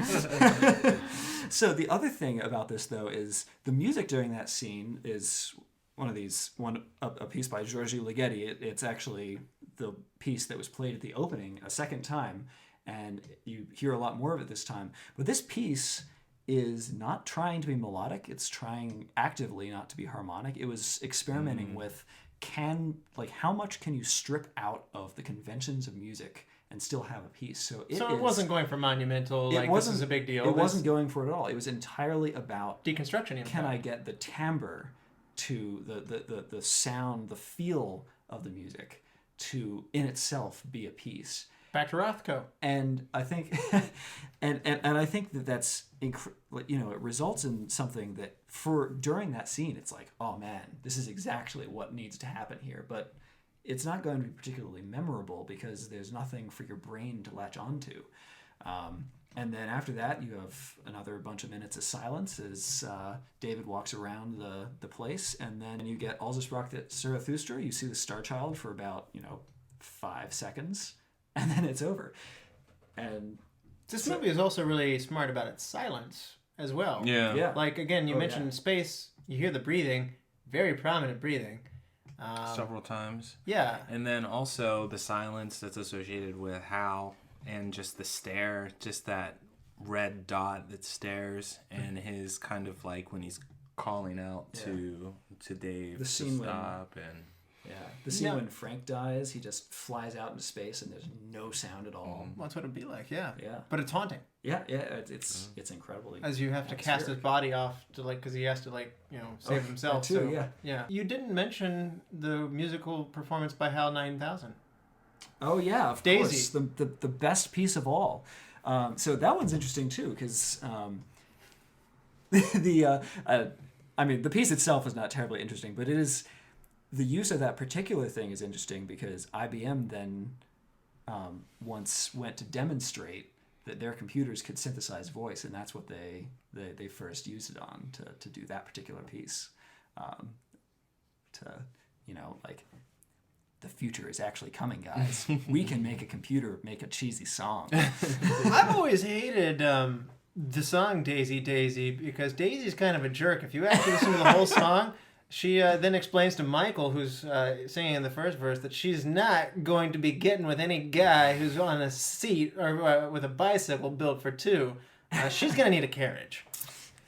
So the other thing about this, though, is the music during that scene is a piece by Giorgio Ligeti. It's actually the piece that was played at the opening a second time, and you hear a lot more of it this time. But this piece is not trying to be melodic. It's trying actively not to be harmonic. It was experimenting with how much can you strip out of the conventions of music and still have a piece. So it wasn't going for monumental, like this is a big deal. It wasn't going for it at all. It was entirely about deconstruction. Can I get the timbre to the sound, the feel of the music to in itself be a piece. Back to Rothko. And I think and I think that's it results in something that during that scene it's like, oh man, this is exactly what needs to happen here. But it's not going to be particularly memorable because there's nothing for your brain to latch onto. And then after that, you have another bunch of minutes of silence as David walks around the place. And then you get Alles sprach Zarathustra. You see the Star Child for about, 5 seconds. And then it's over. And this movie is also really smart about its silence as well. Yeah. Like, again, you mentioned space. You hear the breathing. Very prominent breathing. Several times. Yeah. And then also the silence that's associated with Hal and just the stare, just that red dot that stares, and his kind of like when he's calling out to Dave the to scene stop the scene when Frank dies, he just flies out into space and there's no sound at all. Well, that's what it'd be like, yeah. Yeah. But it's haunting. Yeah, it's incredibly. As you have to cast his body off to because he has to save himself. Too, so, yeah. You didn't mention the musical performance by Hal 9000. Oh yeah, of Daisy. course, the best piece of all. So that one's interesting too because the piece itself is not terribly interesting, but it is. The use of that particular thing is interesting because IBM then once went to demonstrate that their computers could synthesize voice, and that's what they first used it on to do that particular piece. The future is actually coming, guys. We can make a computer make a cheesy song. I've always hated the song Daisy Daisy because Daisy's kind of a jerk. If you actually listen to the whole song, she then explains to Michael, who's singing in the first verse, that she's not going to be getting with any guy who's on a seat or with a bicycle built for two. She's going to need a carriage.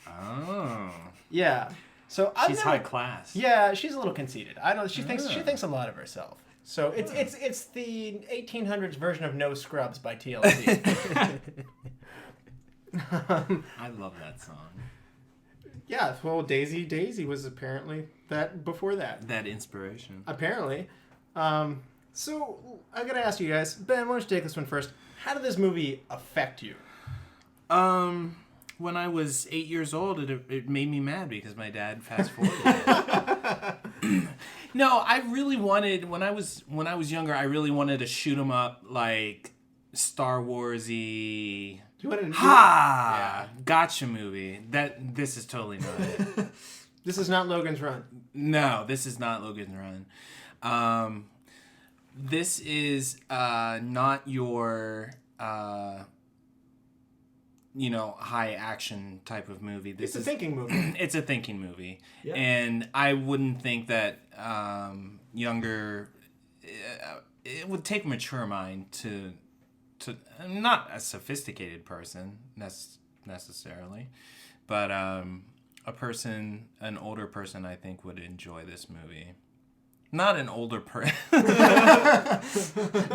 Oh. Yeah. So she's high class. Yeah, she's a little conceited. She thinks a lot of herself. So it's the 1800s version of No Scrubs by TLC. I love that song. Yeah, well, Daisy was apparently that before that. That inspiration. Apparently. So I gotta ask you guys, Ben, why don't you take this one first? How did this movie affect you? When I was 8 years old, it made me mad because my dad fast forwarded. No, I really wanted when I was younger. I really wanted to shoot 'em up like Star Warsy. You wanted to Gotcha movie. This is totally not it. This is not Logan's Run. No, this is not Logan's Run. This is not your high action type of movie. This It's a thinking movie. It's a thinking movie. Yep. And I wouldn't think that younger it would take a mature mind to not a sophisticated person necessarily, but an older person I think would enjoy this movie. Not an older person.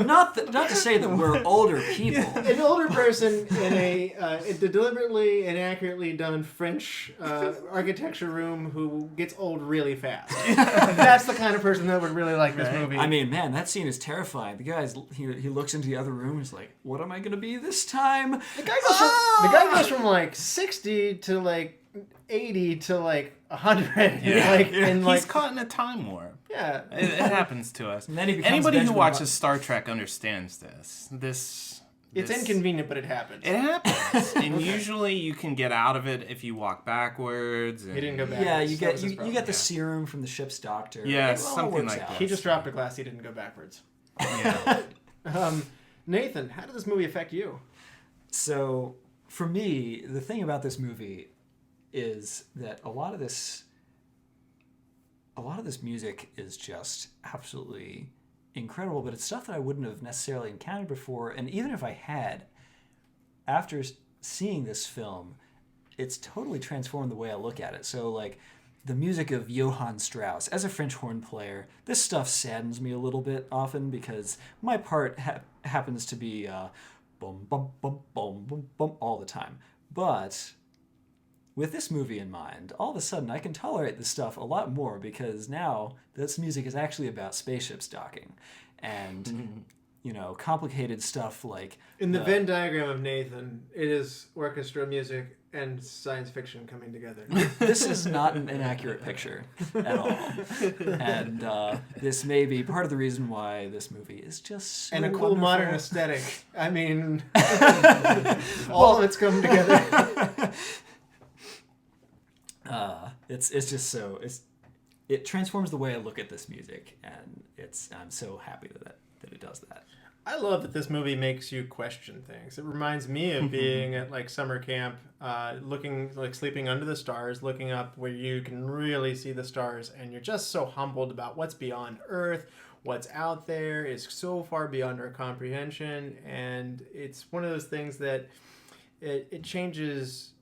Not to say that we're older people. An older person in a deliberately and accurately done French architecture room who gets old really fast. That's the kind of person that would really like this movie. I mean, man, that scene is terrifying. The guy's he looks into the other room and is like, "What am I gonna be this time?" the guy goes from like 60 to like 80 to like 100. He's caught in a time warp. Yeah. It happens to us. And then he becomes Anybody who Benjamin watches Star Trek understands this. It's inconvenient, but it happens. It happens, and usually you can get out of it if you walk backwards. And, He didn't go backwards. Yeah, you That was get his you get the problem. serum from the ship's doctor. Yeah, It all something works like out. that. He just dropped a glass. He didn't go backwards. Yeah. Nathan, how did this movie affect you? So, for me, the thing about this movie is that a lot of this music is just absolutely incredible, but it's stuff that I wouldn't have necessarily encountered before. And even if I had, after seeing this film, it's totally transformed the way I look at it. So, like, the music of Johann Strauss, as a French horn player, this stuff saddens me a little bit often because my part happens to be bum, bum, bum, bum, bum, bum all the time. But with this movie in mind, all of a sudden I can tolerate this stuff a lot more because now this music is actually about spaceships docking and, complicated stuff like... In the Venn diagram of Nathan, it is orchestra music and science fiction coming together. This is not an inaccurate picture at all. And this may be part of the reason why this movie is just so And a cool wonderful. modern aesthetic. I mean, all of it's come together. It's just so it transforms the way I look at this music, and I'm so happy that it does that. I love that this movie makes you question things. It reminds me of being at like summer camp, sleeping under the stars, looking up where you can really see the stars, and you're just so humbled about what's beyond Earth, what's out there is so far beyond our comprehension, and it's one of those things that it changes.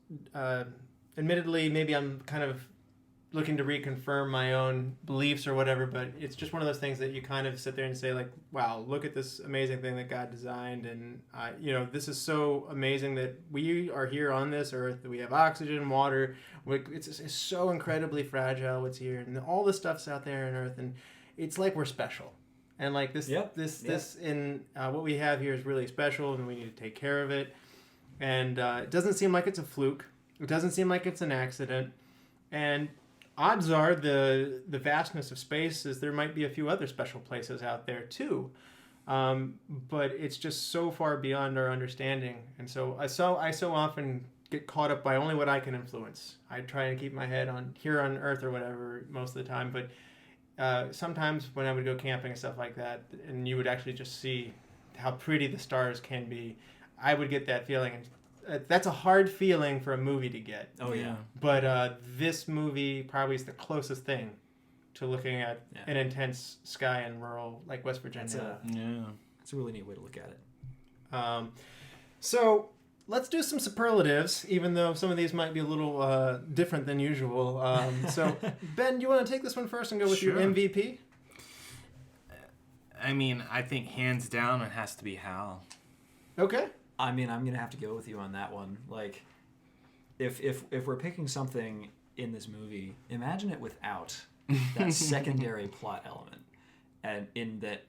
Admittedly, maybe I'm kind of looking to reconfirm my own beliefs or whatever, but it's just one of those things that you kind of sit there and say, like, wow, look at this amazing thing that God designed, and this is so amazing that we are here on this earth, that we have oxygen, water. It's so incredibly fragile what's here, and all the stuff's out there on earth, and it's like we're special. And like this in what we have here is really special, and we need to take care of it. And it doesn't seem like it's a fluke. It doesn't seem like it's an accident. And odds are the vastness of space is there might be a few other special places out there too. But it's just so far beyond our understanding. And so I so often get caught up by only what I can influence. I try and keep my head on here on Earth or whatever most of the time. But sometimes when I would go camping and stuff like that, and you would actually just see how pretty the stars can be, I would get that feeling. And that's a hard feeling for a movie to get. Oh, yeah. But this movie probably is the closest thing to looking at an intense sky in rural, like West Virginia. It's a really neat way to look at it. So let's do some superlatives, even though some of these might be a little different than usual. So, Ben, do you want to take this one first and go with your MVP? I mean, I think hands down it has to be Hal. Okay. I mean, I'm gonna have to go with you on that one. Like, if we're picking something in this movie, imagine it without that secondary plot element, and in that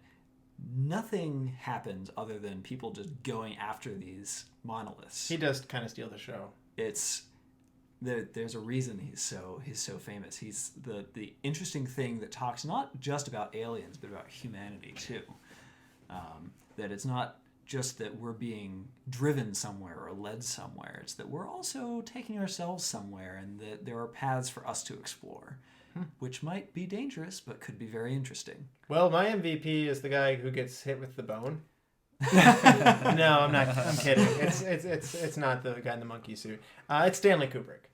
nothing happens other than people just going after these monoliths. He does kind of steal the show. It's there's a reason he's so famous. He's the interesting thing that talks not just about aliens but about humanity too. That it's not just that we're being driven somewhere or led somewhere. It's that we're also taking ourselves somewhere, and that there are paths for us to explore, which might be dangerous but could be very interesting. Well, my MVP is the guy who gets hit with the bone. No, I'm not. I'm kidding. It's not the guy in the monkey suit. It's Stanley Kubrick.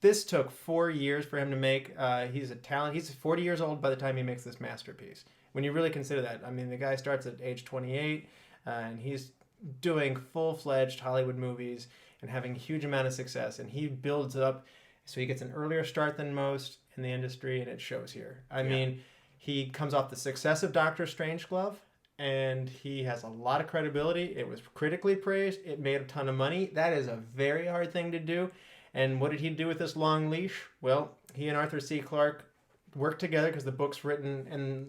This took 4 years for him to make. He's a talent. He's 40 years old by the time he makes this masterpiece. When you really consider that, I mean, the guy starts at age 28, and he's doing full-fledged Hollywood movies and having a huge amount of success. And he builds up, so he gets an earlier start than most in the industry, and it shows here. I mean, he comes off the success of Doctor Strangelove, and he has a lot of credibility. It was critically praised. It made a ton of money. That is a very hard thing to do. And what did he do with this long leash? Well, he and Arthur C. Clarke worked together because the book's written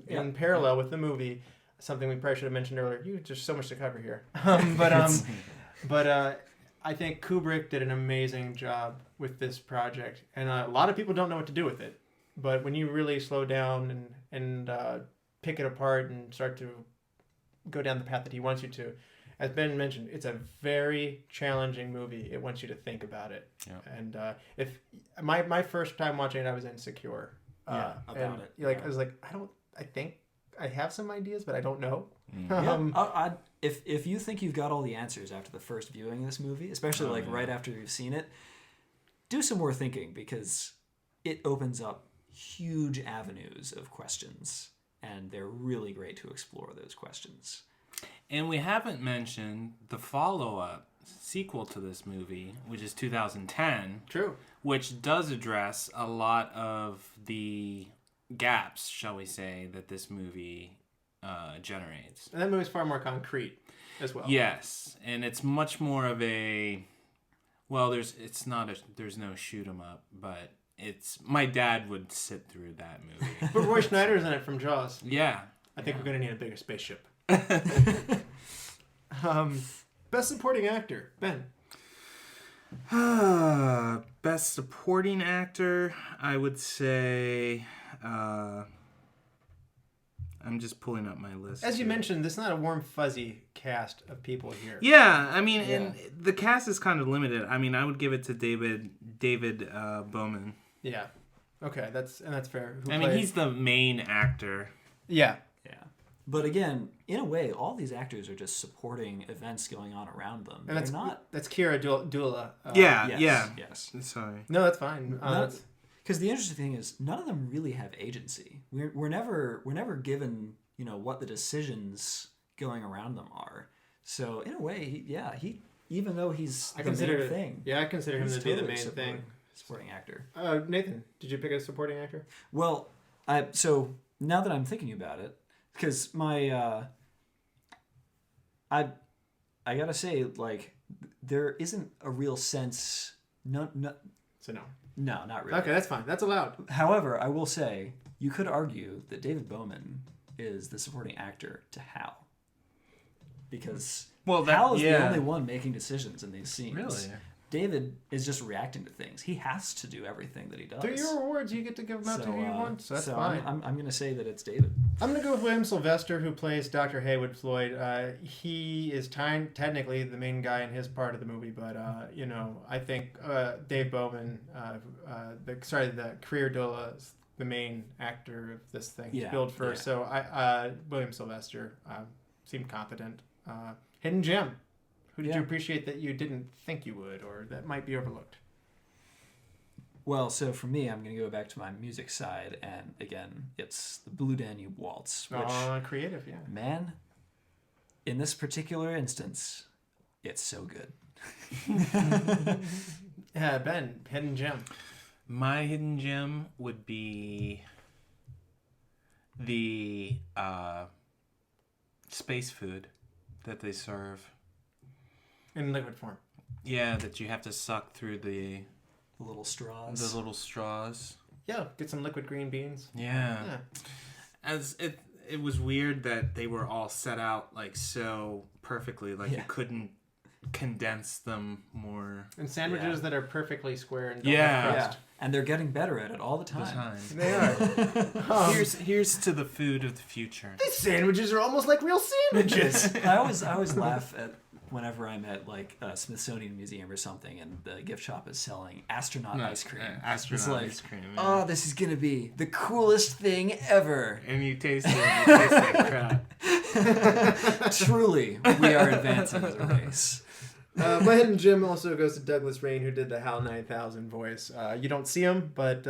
in parallel with the movie. Something we probably should have mentioned earlier. There's so much to cover here. But I think Kubrick did an amazing job with this project. And a lot of people don't know what to do with it. But when you really slow down and pick it apart and start to go down the path that he wants you to, as Ben mentioned, it's a very challenging movie. It wants you to think about it. Yeah. And if my first time watching it, I was insecure. About it. I was like, I think I have some ideas, but I don't know. If you think you've got all the answers after the first viewing of this movie, especially right after you've seen it, do some more thinking, because it opens up huge avenues of questions, and they're really great to explore those questions. And we haven't mentioned the follow-up sequel to this movie, which is 2010. True. Which does address a lot of the gaps, shall we say, that this movie generates. And that movie's far more concrete as well. Yes, and it's much more of a... Well, there's no shoot 'em up, but my dad would sit through that movie. But Roy Schneider's in it from Jaws. Yeah. I think we're going to need a bigger spaceship. Best supporting actor, Ben. Best supporting actor, I would say... I'm just pulling up my list. As you mentioned, this is not a warm, fuzzy cast of people here. Yeah, I mean, and the cast is kind of limited. I mean, I would give it to David Bowman. Yeah. Okay, that's fair. He's the main actor. Yeah. Yeah. But again, in a way, all these actors are just supporting events going on around them. And that's Keir Dullea. Yes. Sorry. No, that's fine. Because the interesting thing is, none of them really have agency. We're never given, what the decisions going around them are. So in a way, he even though he's the main thing. Yeah, I consider him to be the main thing. Supporting actor. Nathan, did you pick a supporting actor? Well, so now that I'm thinking about it, because my I gotta say, there isn't a real sense. No. So no. No, not really. Okay, that's fine. That's allowed. However, I will say, you could argue that David Bowman is the supporting actor to Hal. Because Hal is the only one making decisions in these scenes. Really? David is just reacting to things. He has to do everything that he does. They're your awards. You get to give them out to who you want, so that's fine. I'm going to say that it's David. I'm going to go with William Sylvester, who plays Dr. Haywood Floyd. He is technically the main guy in his part of the movie, but, I think Dave Bowman, the Keir Dullea is the main actor of this thing. He's billed first, so William Sylvester seemed competent. Hidden gem. Who did you appreciate that you didn't think you would, or that might be overlooked? Well, so for me, I'm going to go back to my music side, and again, it's the Blue Danube Waltz. Which, creative, yeah. Man, in this particular instance, it's so good. Yeah, Ben, hidden gem. My hidden gem would be the space food that they serve. In liquid form. Yeah, that you have to suck through the little straws. The little straws. Yeah, get some liquid green beans. Yeah. As it was weird that they were all set out like so perfectly, like you couldn't condense them more. And sandwiches that are perfectly square and Yeah. And they're getting better at it all the time. They are. Here's to the food of the future. These sandwiches are almost like real sandwiches. I always laugh at whenever I'm at like a Smithsonian Museum or something, and the gift shop is selling astronaut ice cream. Astronaut ice cream. Yeah. Oh, this is gonna be the coolest thing ever. And you taste it. And you taste like crap. Truly, we are advancing as a race. My hidden gem also goes to Douglas Rain, who did the HAL 9000 voice. You don't see him, but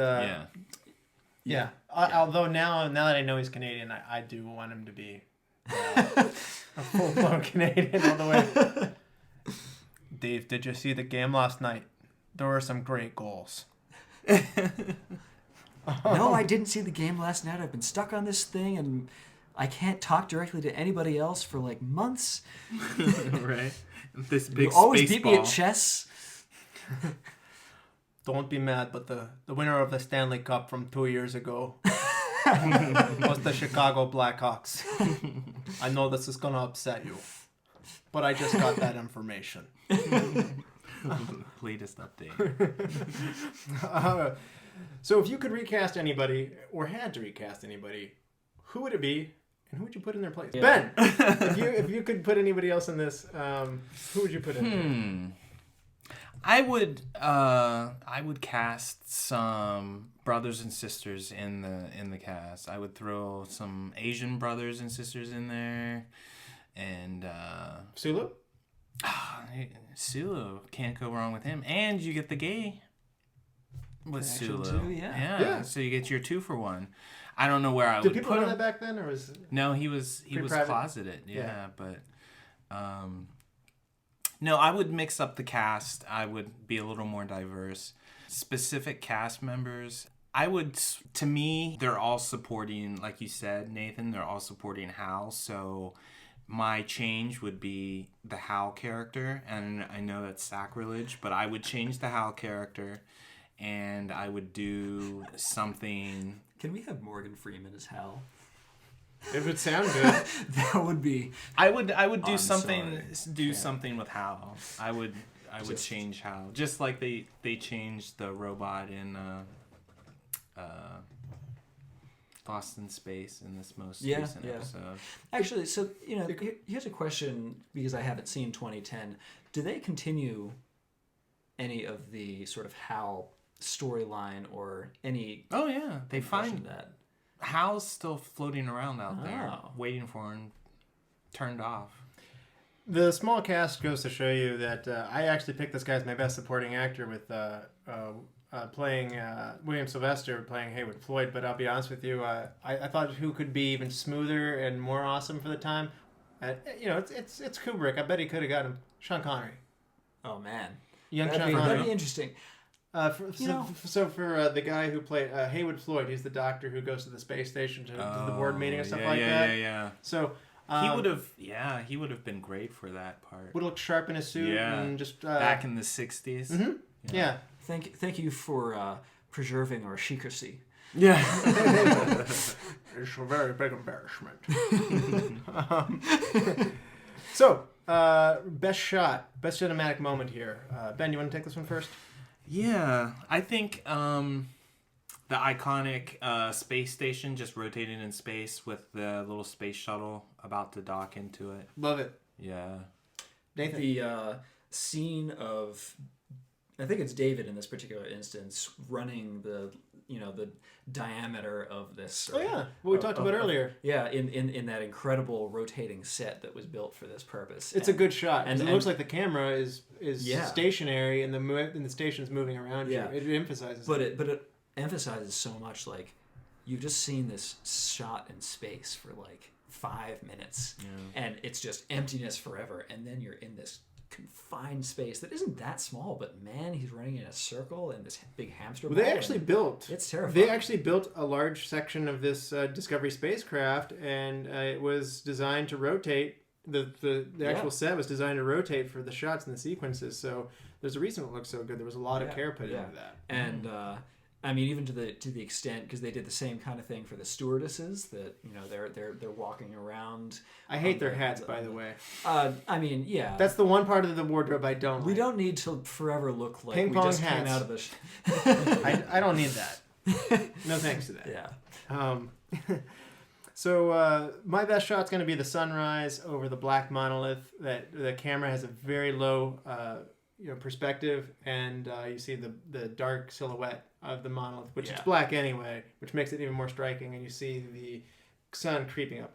yeah. Although now that I know he's Canadian, I do want him to be a full-blown Canadian all the way. Dave, did you see the game last night? There were some great goals. No, I didn't see the game last night. I've been stuck on this thing, and I can't talk directly to anybody else for like months. Right? This big You always space beat ball. me at chess. Don't be mad, but the winner of the Stanley Cup from 2 years ago was the Chicago Blackhawks. I know this is going to upset you, but I just got that information. Latest update. So if you could recast anybody, or had to recast anybody, who would it be, and who would you put in their place? Yeah. Ben, if you could put anybody else in this, who would you put in there? I would cast some brothers and sisters in the cast. I would throw some Asian brothers and sisters in there, and Sulu? Sulu, can't go wrong with him. And you get the gay with Connection Sulu. too, yeah. Yeah. So you get your 2 for 1. I don't know where I Did would people put know him. that back then, or was? No, he was private? closeted. Yeah, Yeah. but no, I would mix up the cast. I would be a little more diverse. Specific cast members, to me, they're all supporting, like you said, Nathan, they're all supporting Hal. So my change would be the Hal character, and I know that's sacrilege, but I would change the Hal character, and I would do something. Can we have Morgan Freeman as Hal? It would sound good. That would be. I would do I'm something sorry. something with Hal. I would change Hal, just like they changed the robot in Lost in Space in this most recent episode. Actually, so here's a question, because I haven't seen 2010. Do they continue any of the sort of Hal storyline or any? Oh yeah, they impression find of that. Hal's still floating around out there, Oh. waiting for him, turned off. The small cast goes to show you that I actually picked this guy as my best supporting actor with playing William Sylvester playing Haywood Floyd. But I'll be honest with you, I thought who could be even smoother and more awesome for the time. It's Kubrick. I bet he could have got him. Sean Connery, Oh man, young Sean that'd Connery. be interesting. For the guy who played Haywood Floyd, he's the doctor who goes to the space station to the board meeting and stuff like that. Yeah. So He would have been great for that part. would look sharp in his suit and just Back in the 60s. Mm-hmm. Yeah. Thank you for preserving our secrecy. Yeah. It's a very big embarrassment. Best shot, best cinematic moment here. Ben, you want to take this one first? Yeah, I think the iconic space station just rotating in space with the little space shuttle about to dock into it. Love it. Yeah. Nathan? The scene of, I think it's David in this particular instance, running the diameter of this. Oh yeah, what we talked about earlier. Yeah, in that incredible rotating set that was built for this purpose. It's a good shot. and And it looks like the camera is Yeah. stationary and the station's moving around Yeah. you. It emphasizes. But it emphasizes so much, like, you've just seen this shot in space for like 5 minutes, and it's just emptiness forever, and then you're in this confined space that isn't that small, but man, he's running in a circle in this big hamster ball. They actually built. It's terrifying. They actually built a large section of this Discovery spacecraft, and it was designed to rotate. The actual set was designed to rotate for the shots and the sequences. So there's a reason it looks so good. There was a lot of care put into that. And I mean, even to the extent, because they did the same kind of thing for the stewardesses, that they're walking around. I hate their hats, by the way. I mean, yeah. That's the one part of the wardrobe I don't like. We don't need to forever look like Ping we pong just hats. came out of the. I don't need that. No thanks to that. Yeah. So my best shot's going to be the sunrise over the black monolith. That the camera has a very low perspective, and you see the dark silhouette of the monolith, which is black anyway, which makes it even more striking. And you see the sun creeping up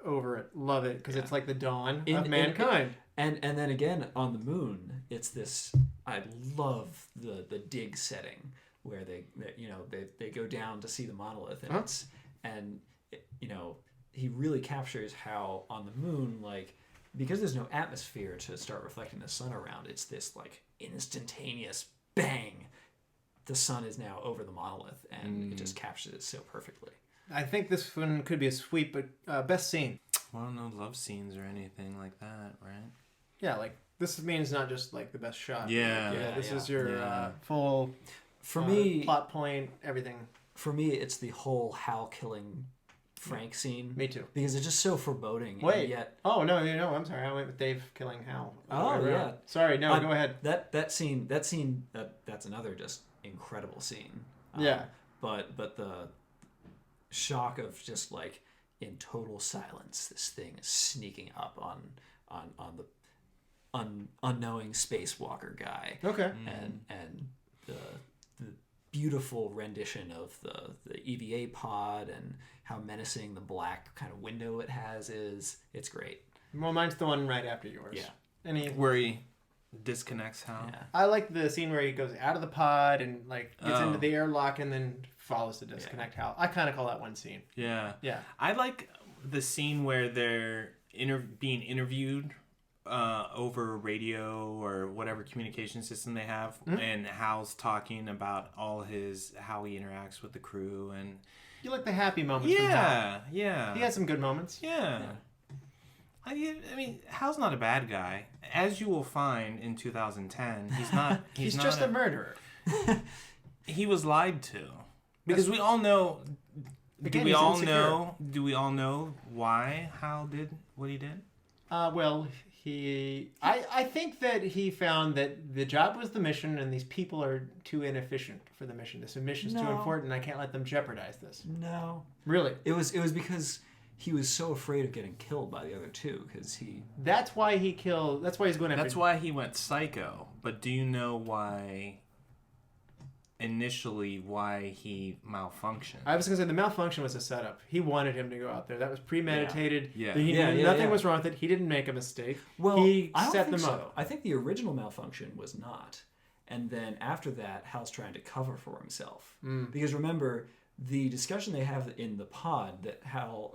over it. Love it, because it's like the dawn of mankind. And then again on the moon, it's this. I love the dig setting where they go down to see the monolith, and he really captures how on the moon, like, because there's no atmosphere to start reflecting the sun around, it's this like instantaneous bang. The sun is now over the monolith, and it just captures it so perfectly. I think this one could be a sweep, but best scene. Well, no love scenes or anything like that, right? Yeah, like this means not just like the best shot. Yeah. This is your full For me, plot point, everything. For me, it's the whole Hal killing Frank scene. Me too. Because it's just so foreboding. Wait. And yet, oh no, I'm sorry. I went with Dave killing Hal. Oh yeah. Sorry. No, go ahead. That scene. That's another just incredible scene. Yeah. But the shock of just like in total silence, this thing is sneaking up on the unknowing spacewalker guy. Okay. And the beautiful rendition of the EVA pod and how menacing the black kind of window it has is. It's great. Well, mine's the one right after yours. Yeah. Where he disconnects Hal. Yeah. I like the scene where he goes out of the pod and like gets into the airlock and then follows the disconnect Hal. I kind of call that one scene. Yeah. Yeah. I like the scene where they're being interviewed over radio or whatever communication system they have, and Hal's talking about how he interacts with the crew, and You like the happy moments from Hal. Yeah. He has some good moments. Yeah. I mean, Hal's not a bad guy. As you will find in 2010, he's not. He's just a murderer. He was lied to, because we all know. Again, do we he's all insecure. know? Do we all know why Hal did what he did? Well, I think that he found that the job was the mission, and these people are too inefficient for the mission. This mission's too No. important. I can't let them jeopardize this. No. Really? It was because he was so afraid of getting killed by the other two, because he. That's why he killed. That's why he's going after. That's why he went psycho. But do you know why? Initially, why he malfunctioned? I was going to say the malfunction was a setup. He wanted him to go out there. That was premeditated. Yeah. He knew nothing was wrong with it. He didn't make a mistake. Well, he I don't set think them so. up. I think the original malfunction was not. And then after that, Hal's trying to cover for himself. Because remember, the discussion they have in the pod that Hal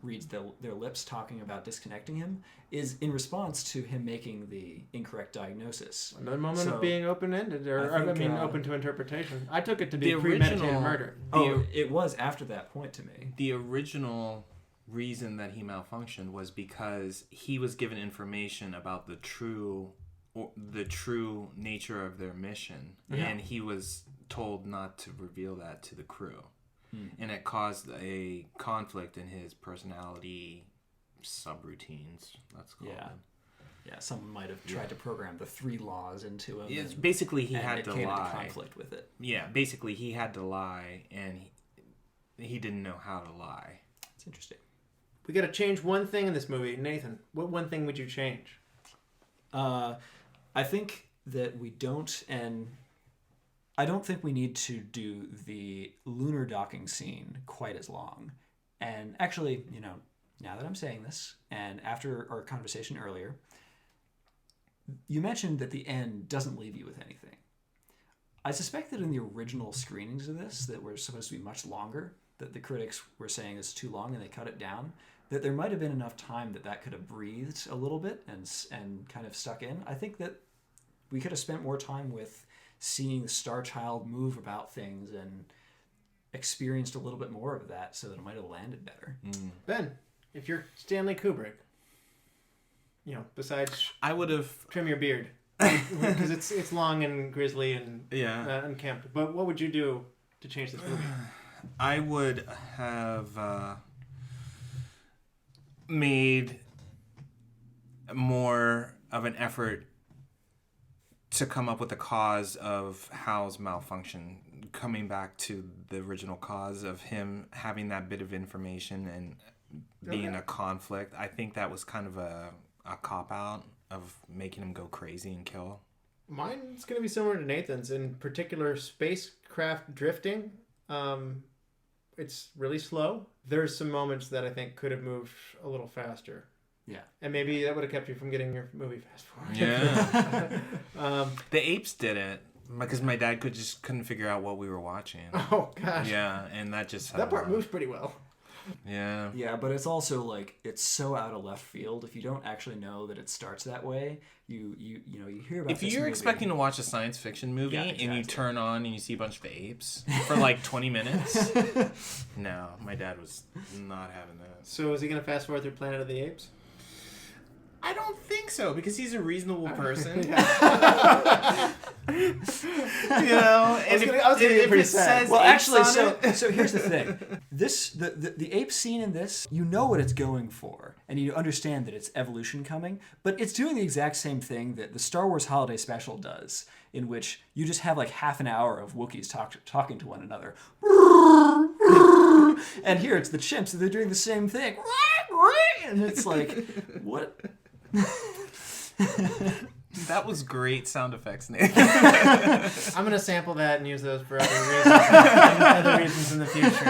reads their lips talking about disconnecting him is in response to him making the incorrect diagnosis. Another moment So, of being open-ended, open to interpretation. I took it to be The premeditated original- murder. It was after that point to me. The original reason that he malfunctioned was because he was given information about the true nature of their mission, and he was told not to reveal that to the crew, and it caused a conflict in his personality subroutines. Let's call them. Yeah, someone might have tried to program the 3 laws into him. It's basically he and had it to came into lie. conflict with it. Yeah, basically he had to lie, and he didn't know how to lie. It's interesting. We got to change one thing in this movie. Nathan, what one thing would you change? I think that we don't, and I don't think we need to do the lunar docking scene quite as long. And actually, now that I'm saying this, and after our conversation earlier, you mentioned that the end doesn't leave you with anything. I suspect that in the original screenings of this, that were supposed to be much longer, that the critics were saying it's too long and they cut it down, that there might have been enough time that could have breathed a little bit and kind of stuck in. I think that we could have spent more time with seeing the Star Child move about things and experienced a little bit more of that, so that it might have landed better. Ben, if you're Stanley Kubrick, besides I would have trim your beard. Because it's long and grisly and Yeah. unkempt. But what would you do to change this movie? I would have made more of an effort to come up with the cause of Hal's malfunction, coming back to the original cause of him having that bit of information and being a conflict. I think that was kind of a cop-out of making him go crazy and kill. Mine's going to be similar to Nathan's. In particular, spacecraft drifting. It's really slow. There's some moments that I think could have moved a little faster. Yeah. And maybe that would have kept you from getting your movie fast forward. Yeah. The apes did it because my dad couldn't figure out what we were watching. Oh, gosh. Yeah, and that just... That part moves pretty well. Yeah. Yeah, but it's also like it's so out of left field. If you don't actually know that it starts that way, you hear about. If this you're movie. expecting to watch a science fiction movie Yeah, and you exactly. turn on and you see a bunch of apes for like 20 minutes, no, my dad was not having that. So is he going to fast forward through Planet of the Apes? I don't think so because he's a reasonable person. You know, and I was gonna get if pretty it sad. says Well, apes actually, on it- so here's the thing. The ape scene in this, you know what it's going for, and you understand that it's evolution coming, but it's doing the exact same thing that the Star Wars Holiday Special does, in which you just have like half an hour of Wookiees talking to one another. And here it's the chimps, and they're doing the same thing. And it's like, what? That was great sound effects, Nate. I'm going to sample that and use those for other reasons in the future.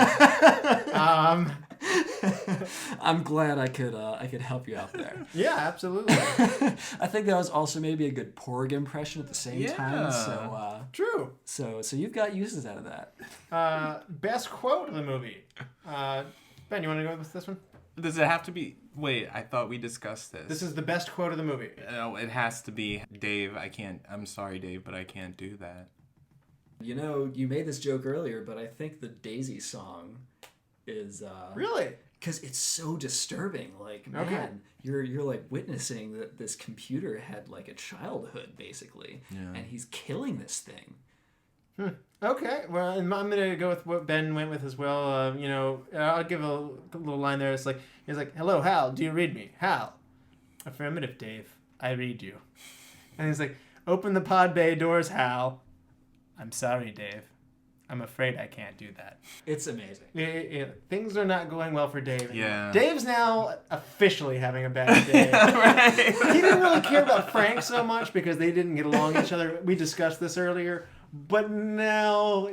I'm glad I could help you out there. Yeah, absolutely. I think that was also maybe a good Porg impression at the same time. So True. so you've got uses out of that. Best quote of the movie. Ben, you want to go with this one? Does it have to be... Wait, I thought we discussed this. This is the best quote of the movie. No, it has to be Dave. I'm sorry, Dave, but I can't do that. You know, you made this joke earlier, but I think the Daisy song is Really? because it's so disturbing. Like, man, Okay. you're like witnessing that this computer had like a childhood basically, and he's killing this thing. Okay, well, I'm going to go with what Ben went with as well. I'll give a little line there. It's like, he's like, hello, Hal, do you read me? Hal. Affirmative, Dave. I read you. And he's like, open the pod bay doors, Hal. I'm sorry, Dave. I'm afraid I can't do that. It's amazing. Yeah, things are not going well for Dave. Yeah. Dave's now officially having a bad day. Right. He didn't really care about Frank so much because they didn't get along with each other. We discussed this earlier. But now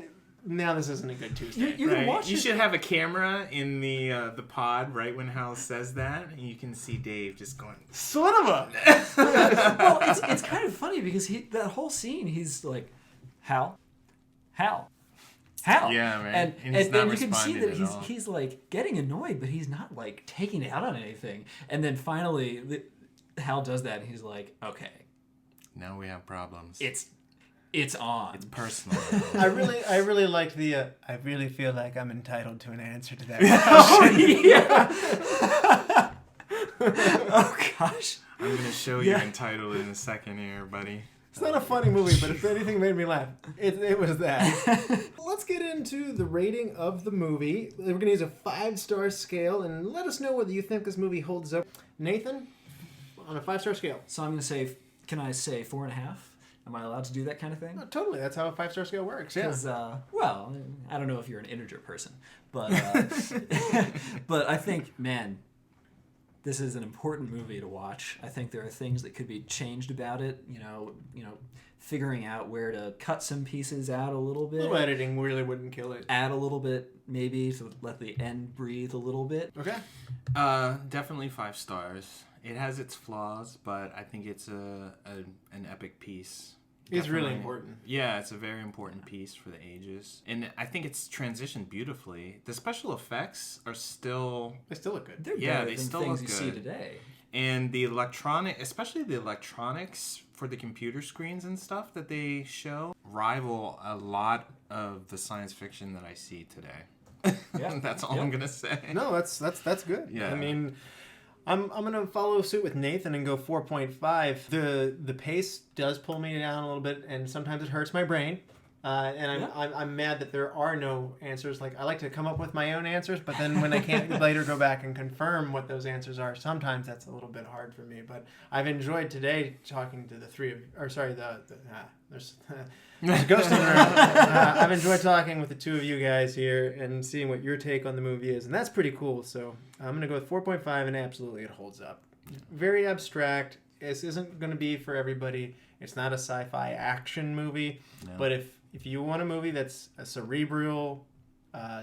this isn't a good Tuesday. You can Right. watch You it. should have a camera in the pod right when Hal says that, and you can see Dave just going. Son of a... Well, it's kind of funny because that whole scene, he's like, Hal. Yeah, man. And he's not you can see responding that at all. he's like getting annoyed, but he's not like taking it out on anything. And then finally, Hal does that, and he's like, okay, Now we have problems. it's on. It's personal. I really liked the. I really feel like I'm entitled to an answer to that. Oh yeah. Oh gosh. I'm gonna show you entitled in a second here, buddy. It's not a funny movie, but if anything made me laugh, it was that. Let's get into the rating of the movie. We're gonna use a 5-star scale, and let us know whether you think this movie holds up. Nathan, on a 5-star scale. So I'm gonna say, can I say 4.5? Am I allowed to do that kind of thing? Oh, totally, that's how a 5-star scale works. Yeah. Because, well, I don't know if you're an integer person, but but I think, man, this is an important movie to watch. I think there are things that could be changed about it. You know, figuring out where to cut some pieces out a little bit. A little editing really wouldn't kill it. Add a little bit, maybe, to let the end breathe a little bit. Okay. Definitely 5 stars. It has its flaws, but I think it's an epic piece. It's really Definitely. important. Yeah, it's a very important piece for the ages. And I think it's transitioned beautifully. The special effects are still... They still look good. They're Yeah, better they than still things look you see good. today. And the especially the electronics for the computer screens and stuff that they show, rival a lot of the science fiction that I see today. Yeah. That's all I'm going to say. No, that's good. Yeah. I mean... I'm gonna follow suit with Nathan and go 4.5. The pace does pull me down a little bit, and sometimes it hurts my brain. And I'm mad that there are no answers. Like, I like to come up with my own answers, but then when I can't later go back and confirm what those answers are, sometimes that's a little bit hard for me. But I've enjoyed today talking to the three of, or sorry, there's a ghost in the room. I've enjoyed talking with the two of you guys here and seeing what your take on the movie is, and that's pretty cool. So I'm gonna go with 4.5, and absolutely it holds up. Very abstract. This isn't gonna be for everybody. It's not a sci-fi action movie, but if you want a movie that's a cerebral,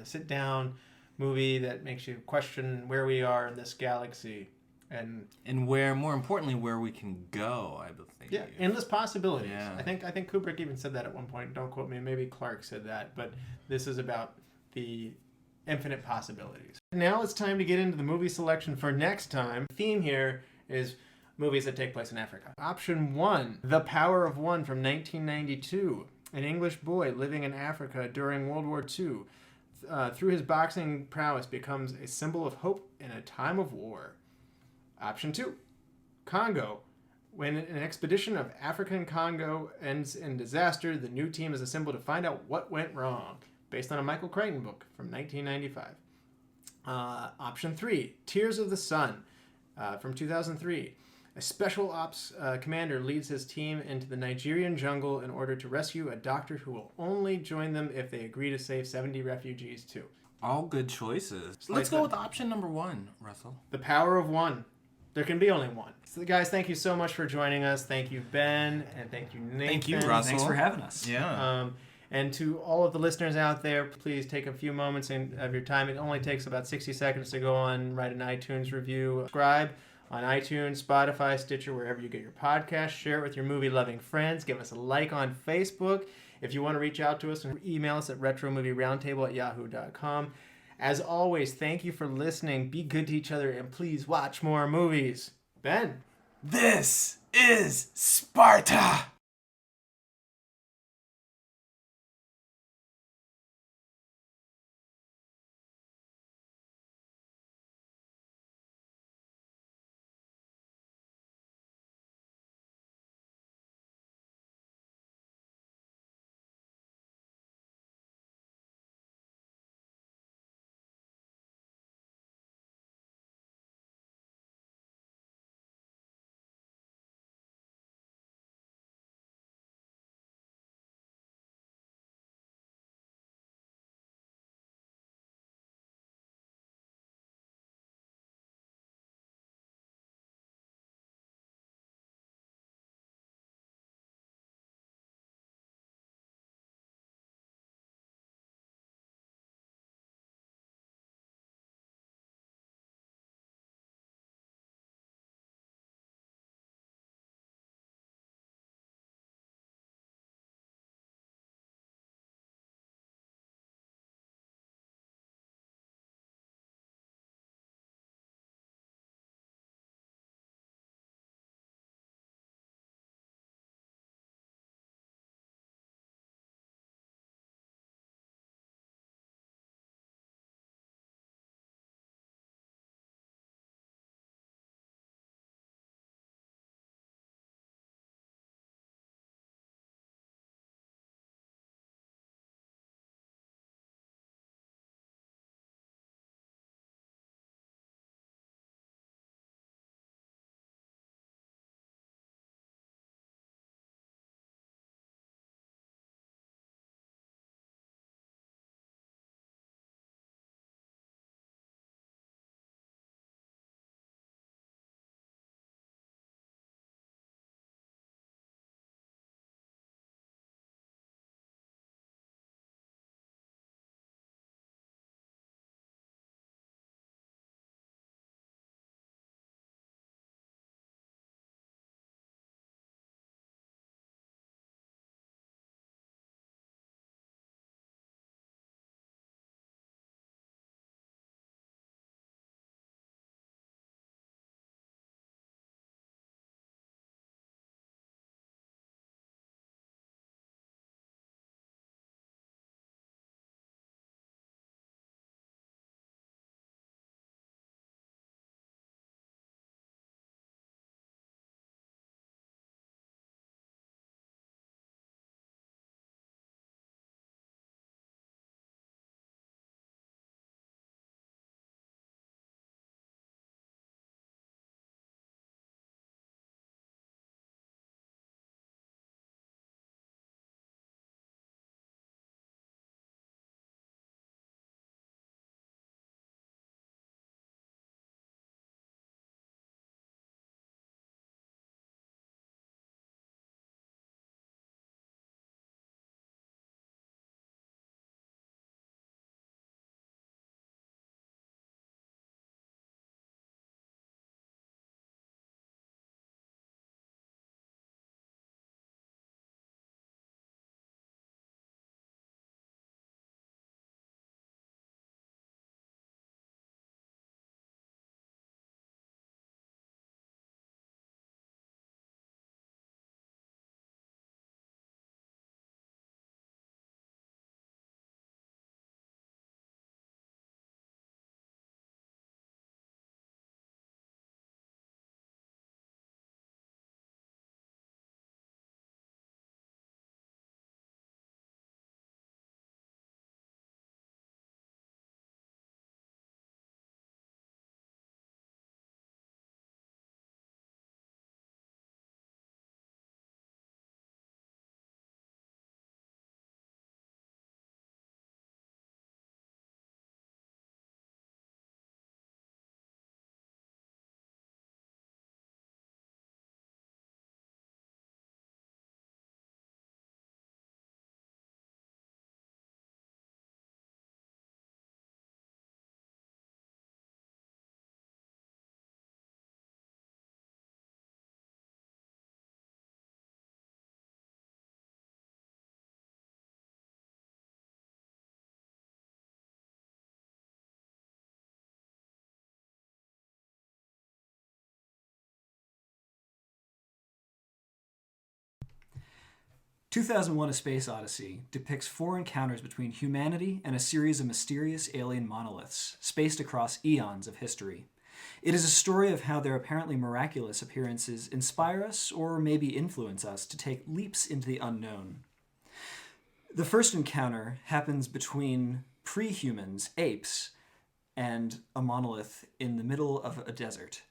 sit-down movie that makes you question where we are in this galaxy, and where, more importantly, where we can go, I believe. Yeah, endless possibilities. Yeah. I think Kubrick even said that at one point. Don't quote me. Maybe Clark said that, but this is about the infinite possibilities. Now it's time to get into the movie selection for next time. The theme here is movies that take place in Africa. Option 1, The Power of One from 1992. An English boy living in Africa during World War II, through his boxing prowess, becomes a symbol of hope in a time of war. Option 2, Congo. When an expedition of African Congo ends in disaster, the new team is assembled to find out what went wrong. Based on a Michael Crichton book from 1995. Option 3, Tears of the Sun from 2003. A special ops commander leads his team into the Nigerian jungle in order to rescue a doctor who will only join them if they agree to save 70 refugees too. All good choices. Let's go with option number 1, Russell. The Power of One. There can be only one. So guys, thank you so much for joining us. Thank you, Ben, and thank you, Nathan. Thank you, Russell. Thanks for having us. Yeah. And to all of the listeners out there, please take a few moments of your time. It only takes about 60 seconds to go on, write an iTunes review, subscribe on iTunes, Spotify, Stitcher, wherever you get your podcast. Share it with your movie-loving friends. Give us a like on Facebook. If you want to reach out to us, email us at retromovieroundtable@yahoo.com. As always, thank you for listening. Be good to each other, and please watch more movies. Ben? This is Sparta! 2001: A Space Odyssey depicts 4 encounters between humanity and a series of mysterious alien monoliths, spaced across eons of history. It is a story of how their apparently miraculous appearances inspire us, or maybe influence us, to take leaps into the unknown. The first encounter happens between pre-humans, apes, and a monolith in the middle of a desert.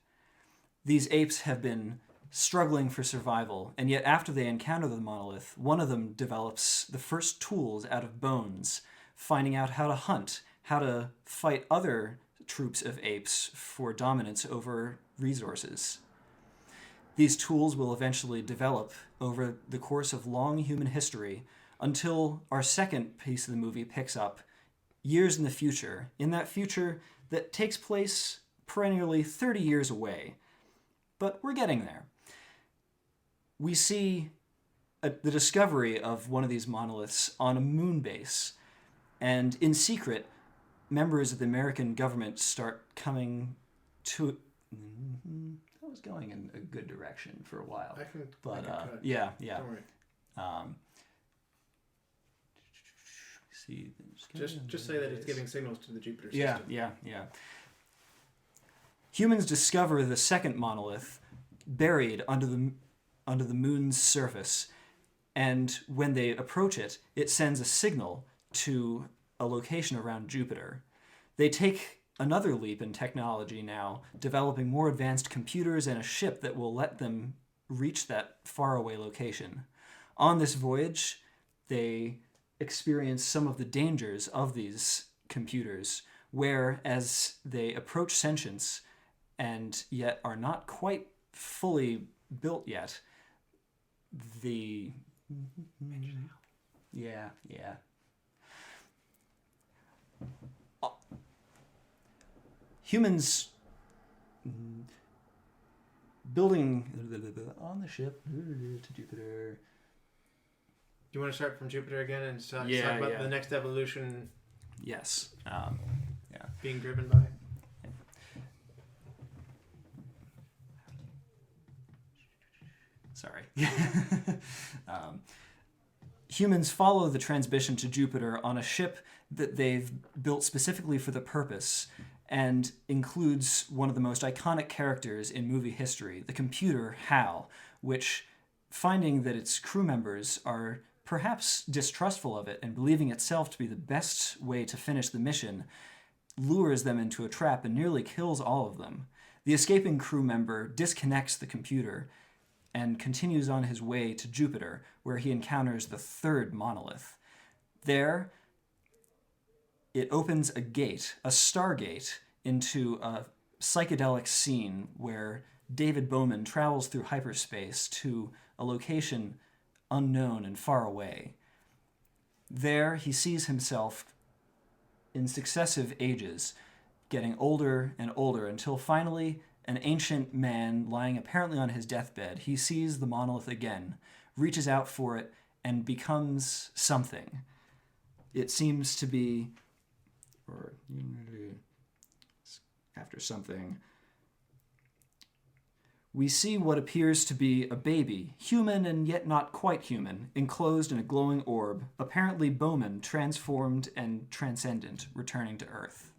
These apes have been struggling for survival, and yet after they encounter the monolith, one of them develops the first tools out of bones, finding out how to hunt, how to fight other troops of apes for dominance over resources. These tools will eventually develop over the course of long human history until our second piece of the movie picks up years in the future, in that future that takes place perennially 30 years away. But we're getting there. We see the discovery of one of these monoliths on a moon base, and in secret, members of the American government start coming to... That was going in a good direction for a while. I can cut. Yeah. Don't worry. See, just say that it's giving signals to the Jupiter system. Yeah. Humans discover the second monolith buried under the moon's surface, and when they approach it, it sends a signal to a location around Jupiter. They take another leap in technology now, developing more advanced computers and a ship that will let them reach that faraway location. On this voyage, they experience some of the dangers of these computers, where as they approach sentience and yet are not quite fully built yet, humans building on the ship to Jupiter. Do you want to start from Jupiter again and talk about the next evolution? Yes. Being driven by? Sorry. Humans follow the transmission to Jupiter on a ship that they've built specifically for the purpose, and includes one of the most iconic characters in movie history, the computer HAL, which, finding that its crew members are perhaps distrustful of it and believing itself to be the best way to finish the mission, lures them into a trap and nearly kills all of them. The escaping crew member disconnects the computer and continues on his way to Jupiter, where he encounters the third monolith. There, it opens a gate, a stargate, into a psychedelic scene where David Bowman travels through hyperspace to a location unknown and far away. There, he sees himself in successive ages, getting older and older, until finally, an ancient man lying apparently on his deathbed, he sees the monolith again, reaches out for it, and becomes something. It seems to be, or after something, we see what appears to be a baby, human and yet not quite human, enclosed in a glowing orb, apparently Bowman, transformed and transcendent, returning to Earth.